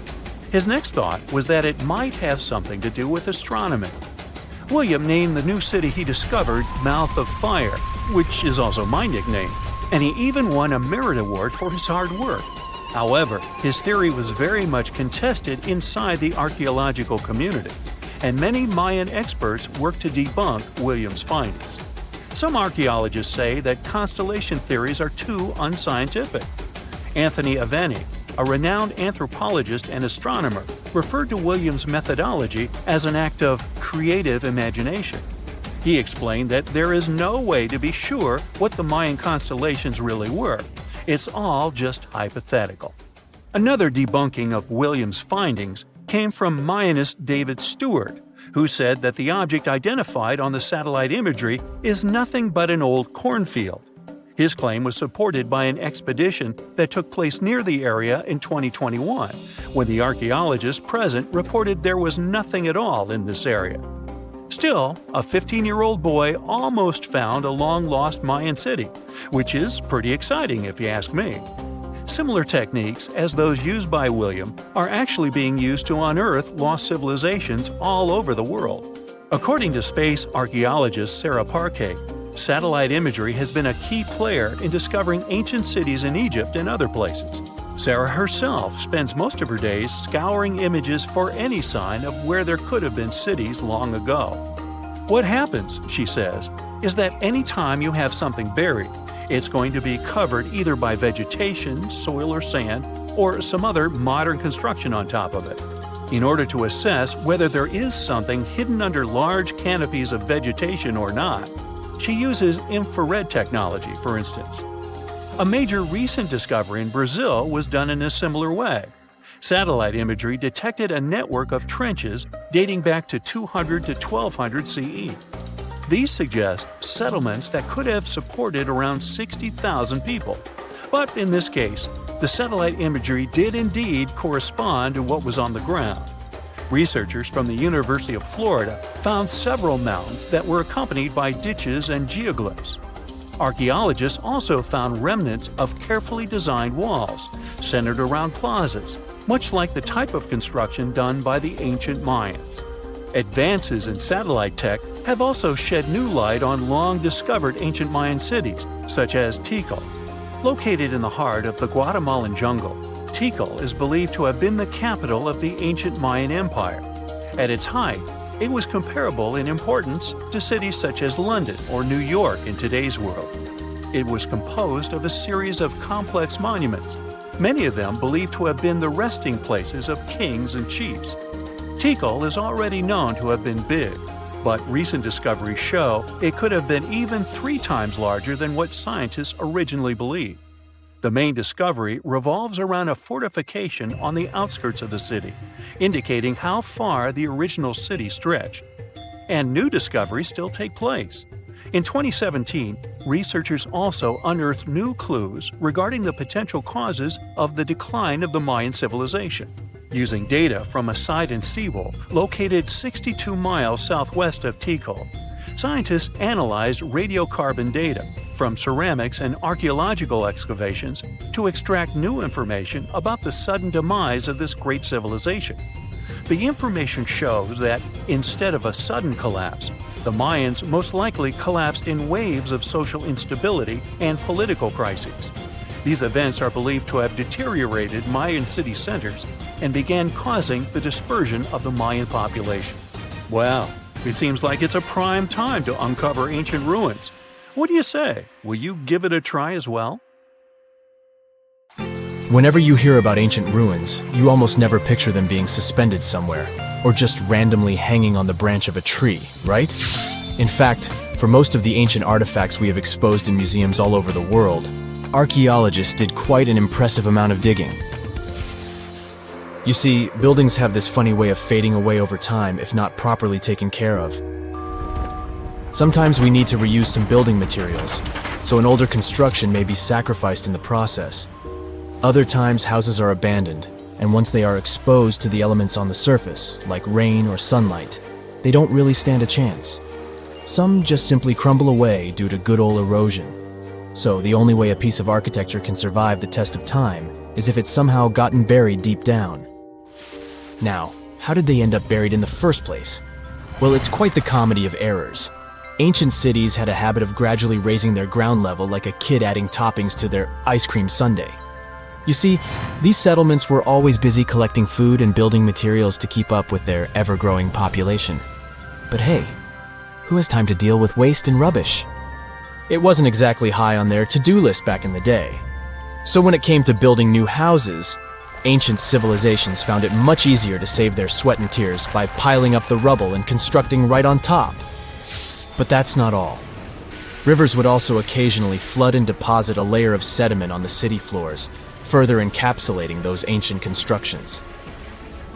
His next thought was that it might have something to do with astronomy. William named the new city he discovered Mouth of Fire, which is also my nickname, and he even won a merit award for his hard work. However, his theory was very much contested inside the archaeological community, and many Mayan experts worked to debunk William's findings. Some archaeologists say that constellation theories are too unscientific. Anthony Aveni, a renowned anthropologist and astronomer, referred to William's methodology as an act of creative imagination. He explained that there is no way to be sure what the Mayan constellations really were. It's all just hypothetical. Another debunking of William's findings came from Mayanist David Stewart, who said that the object identified on the satellite imagery is nothing but an old cornfield. His claim was supported by an expedition that took place near the area in 2021, when the archaeologists present reported there was nothing at all in this area. Still, a 15-year-old boy almost found a long-lost Mayan city, which is pretty exciting if you ask me. Similar techniques as those used by William are actually being used to unearth lost civilizations all over the world. According to space archaeologist Sarah Parquet, satellite imagery has been a key player in discovering ancient cities in Egypt and other places. Sarah herself spends most of her days scouring images for any sign of where there could have been cities long ago. What happens, she says, is that any time you have something buried, it's going to be covered either by vegetation, soil or sand, or some other modern construction on top of it. In order to assess whether there is something hidden under large canopies of vegetation or not, she uses infrared technology, for instance. A major recent discovery in Brazil was done in a similar way. Satellite imagery detected a network of trenches dating back to 200 to 1200 CE. These suggest settlements that could have supported around 60,000 people. But in this case, the satellite imagery did indeed correspond to what was on the ground. Researchers from the University of Florida found several mounds that were accompanied by ditches and geoglyphs. Archaeologists also found remnants of carefully designed walls, centered around plazas, much like the type of construction done by the ancient Mayans. Advances in satellite tech have also shed new light on long-discovered ancient Mayan cities, such as Tikal. Located in the heart of the Guatemalan jungle, Tikal is believed to have been the capital of the ancient Mayan Empire. At its height, it was comparable in importance to cities such as London or New York in today's world. It was composed of a series of complex monuments, many of them believed to have been the resting places of kings and chiefs. Tikal is already known to have been big, but recent discoveries show it could have been even 3 times larger than what scientists originally believed. The main discovery revolves around a fortification on the outskirts of the city, indicating how far the original city stretched. And new discoveries still take place. In 2017, researchers also unearthed new clues regarding the potential causes of the decline of the Mayan civilization. Using data from a Sidon seawall located 62 miles southwest of Tikal, scientists analyzed radiocarbon data from ceramics and archaeological excavations to extract new information about the sudden demise of this great civilization. The information shows that, instead of a sudden collapse, the Mayans most likely collapsed in waves of social instability and political crises. These events are believed to have deteriorated Mayan city centers and began causing the dispersion of the Mayan population. Well, it seems like it's a prime time to uncover ancient ruins. What do you say? Will you give it a try as well? Whenever you hear about ancient ruins, you almost never picture them being suspended somewhere, or just randomly hanging on the branch of a tree, right? In fact, for most of the ancient artifacts we have exposed in museums all over the world, archaeologists did quite an impressive amount of digging. You see, buildings have this funny way of fading away over time if not properly taken care of. Sometimes we need to reuse some building materials, so an older construction may be sacrificed in the process. Other times houses are abandoned, and once they are exposed to the elements on the surface, like rain or sunlight, they don't really stand a chance. Some just simply crumble away due to good old erosion. So the only way a piece of architecture can survive the test of time is if it's somehow gotten buried deep down. Now, how did they end up buried in the first place? Well, it's quite the comedy of errors. Ancient cities had a habit of gradually raising their ground level like a kid adding toppings to their ice cream sundae. You see, these settlements were always busy collecting food and building materials to keep up with their ever-growing population. But hey, who has time to deal with waste and rubbish? It wasn't exactly high on their to-do list back in the day. So when it came to building new houses, ancient civilizations found it much easier to save their sweat and tears by piling up the rubble and constructing right on top. But that's not all. Rivers would also occasionally flood and deposit a layer of sediment on the city floors, further encapsulating those ancient constructions.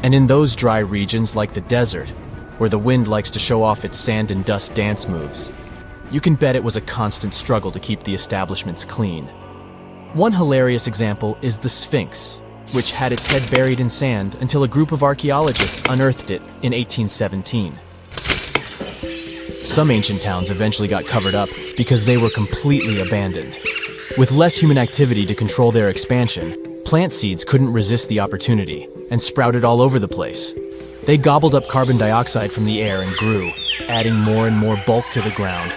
And in those dry regions like the desert, where the wind likes to show off its sand and dust dance moves, you can bet it was a constant struggle to keep the establishments clean. One hilarious example is the Sphinx, which had its head buried in sand until a group of archaeologists unearthed it in 1817. Some ancient towns eventually got covered up because they were completely abandoned. With less human activity to control their expansion, plant seeds couldn't resist the opportunity and sprouted all over the place. They gobbled up carbon dioxide from the air and grew, adding more and more bulk to the ground.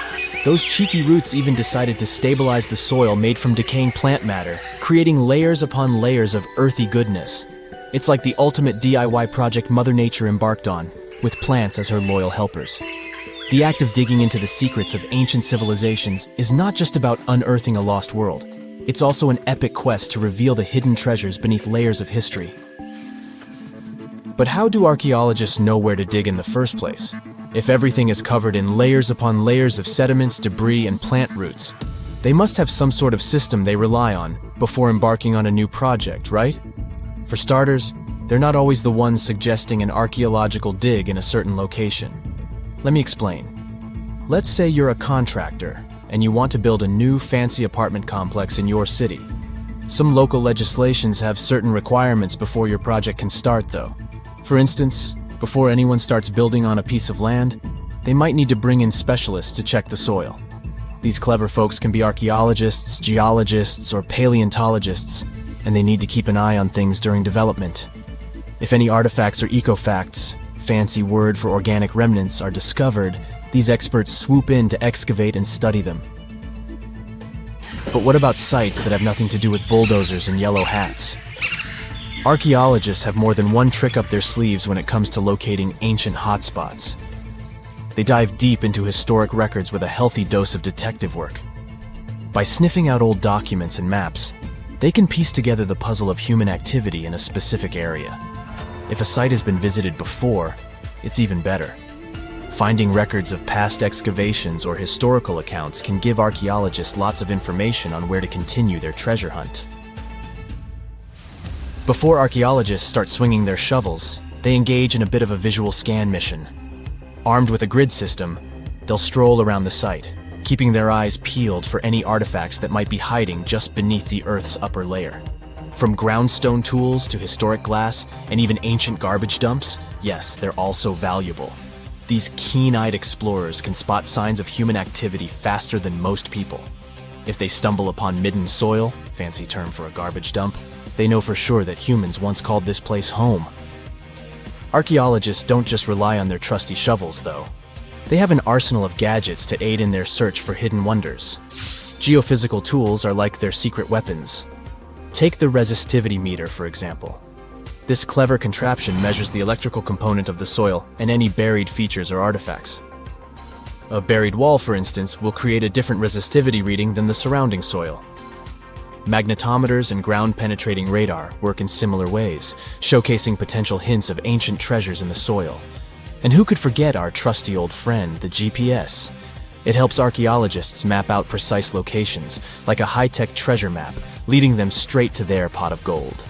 Those cheeky roots even decided to stabilize the soil made from decaying plant matter, creating layers upon layers of earthy goodness. It's like the ultimate DIY project Mother Nature embarked on, with plants as her loyal helpers. The act of digging into the secrets of ancient civilizations is not just about unearthing a lost world. It's also an epic quest to reveal the hidden treasures beneath layers of history. But how do archaeologists know where to dig in the first place? If everything is covered in layers upon layers of sediments, debris, and plant roots, they must have some sort of system they rely on before embarking on a new project, right? For starters, they're not always the ones suggesting an archaeological dig in a certain location. Let me explain. Let's say you're a contractor and you want to build a new fancy apartment complex in your city. Some local legislations have certain requirements before your project can start, though. For instance, before anyone starts building on a piece of land, they might need to bring in specialists to check the soil. These clever folks can be archaeologists, geologists, or paleontologists, and they need to keep an eye on things during development. If any artifacts or ecofacts, fancy word for organic remnants, are discovered, these experts swoop in to excavate and study them. But what about sites that have nothing to do with bulldozers and yellow hats? Archaeologists have more than one trick up their sleeves when it comes to locating ancient hotspots. They dive deep into historic records with a healthy dose of detective work. By sniffing out old documents and maps, they can piece together the puzzle of human activity in a specific area. If a site has been visited before, it's even better. Finding records of past excavations or historical accounts can give archaeologists lots of information on where to continue their treasure hunt. Before archaeologists start swinging their shovels, they engage in a bit of a visual scan mission. Armed with a grid system, they'll stroll around the site, keeping their eyes peeled for any artifacts that might be hiding just beneath the Earth's upper layer. From groundstone tools to historic glass and even ancient garbage dumps, yes, they're also valuable. These keen-eyed explorers can spot signs of human activity faster than most people. If they stumble upon midden soil, fancy term for a garbage dump, they know for sure that humans once called this place home. Archaeologists don't just rely on their trusty shovels, though. They have an arsenal of gadgets to aid in their search for hidden wonders. Geophysical tools are like their secret weapons. Take the resistivity meter, for example. This clever contraption measures the electrical component of the soil and any buried features or artifacts. A buried wall, for instance, will create a different resistivity reading than the surrounding soil. Magnetometers and ground-penetrating radar work in similar ways, showcasing potential hints of ancient treasures in the soil. And who could forget our trusty old friend, the GPS? It helps archaeologists map out precise locations, like a high-tech treasure map, leading them straight to their pot of gold.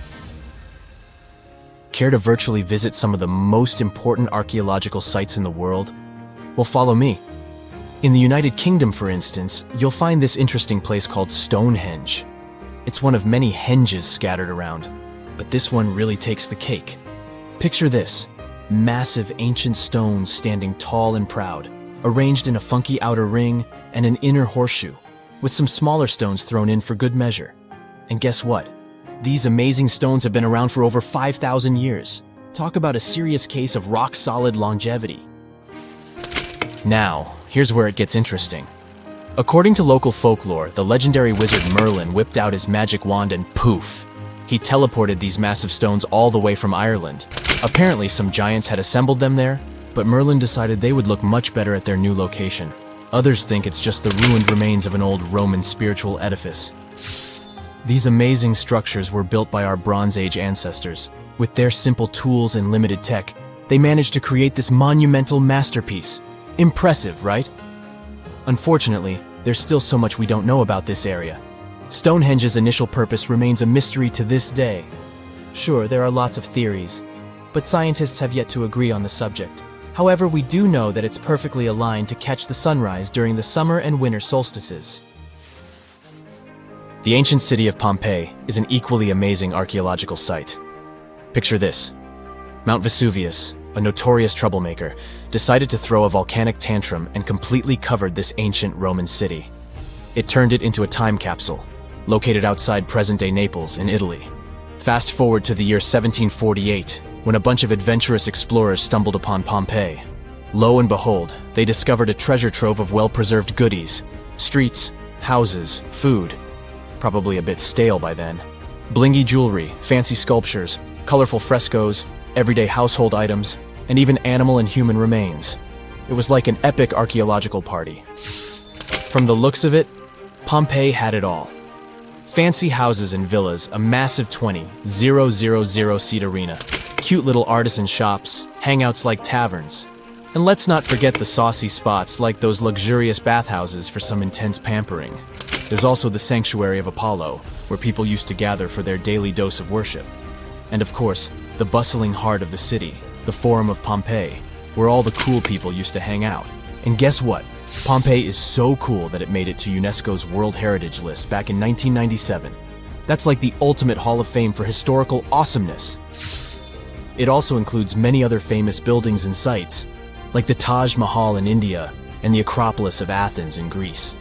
Care to virtually visit some of the most important archaeological sites in the world? Well, follow me. In the United Kingdom, for instance, you'll find this interesting place called Stonehenge. It's one of many henges scattered around, but this one really takes the cake. Picture this: massive ancient stones standing tall and proud, arranged in a funky outer ring and an inner horseshoe, with some smaller stones thrown in for good measure. And guess what? These amazing stones have been around for over 5,000 years. Talk about a serious case of rock-solid longevity. Now, here's where it gets interesting. According to local folklore, the legendary wizard Merlin whipped out his magic wand and poof! He teleported these massive stones all the way from Ireland. Apparently, some giants had assembled them there, but Merlin decided they would look much better at their new location. Others think it's just the ruined remains of an old Roman spiritual edifice. These amazing structures were built by our Bronze Age ancestors. With their simple tools and limited tech, they managed to create this monumental masterpiece. Impressive, right? Unfortunately, there's still so much we don't know about this area. Stonehenge's initial purpose remains a mystery to this day. Sure, there are lots of theories, but scientists have yet to agree on the subject. However, we do know that it's perfectly aligned to catch the sunrise during the summer and winter solstices. The ancient city of Pompeii is an equally amazing archaeological site. Picture this: Mount Vesuvius, a notorious troublemaker, decided to throw a volcanic tantrum and completely covered this ancient Roman city. It turned it into a time capsule, located outside present-day Naples in Italy. Fast forward to the year 1748, when a bunch of adventurous explorers stumbled upon Pompeii. Lo and behold, they discovered a treasure trove of well-preserved goodies: streets, houses, food. Probably a bit stale by then. Blingy jewelry, fancy sculptures, colorful frescoes, everyday household items, and even animal and human remains. It was like an epic archaeological party. From the looks of it, Pompeii had it all. Fancy houses and villas, a massive 20,000-seat arena, cute little artisan shops, hangouts like taverns. And let's not forget the saucy spots like those luxurious bathhouses for some intense pampering. There's also the Sanctuary of Apollo, where people used to gather for their daily dose of worship. And of course, the bustling heart of the city, the Forum of Pompeii, where all the cool people used to hang out. And guess what? Pompeii is so cool that it made it to UNESCO's World Heritage List back in 1997. That's like the ultimate Hall of Fame for historical awesomeness. It also includes many other famous buildings and sites, like the Taj Mahal in India and the Acropolis of Athens in Greece.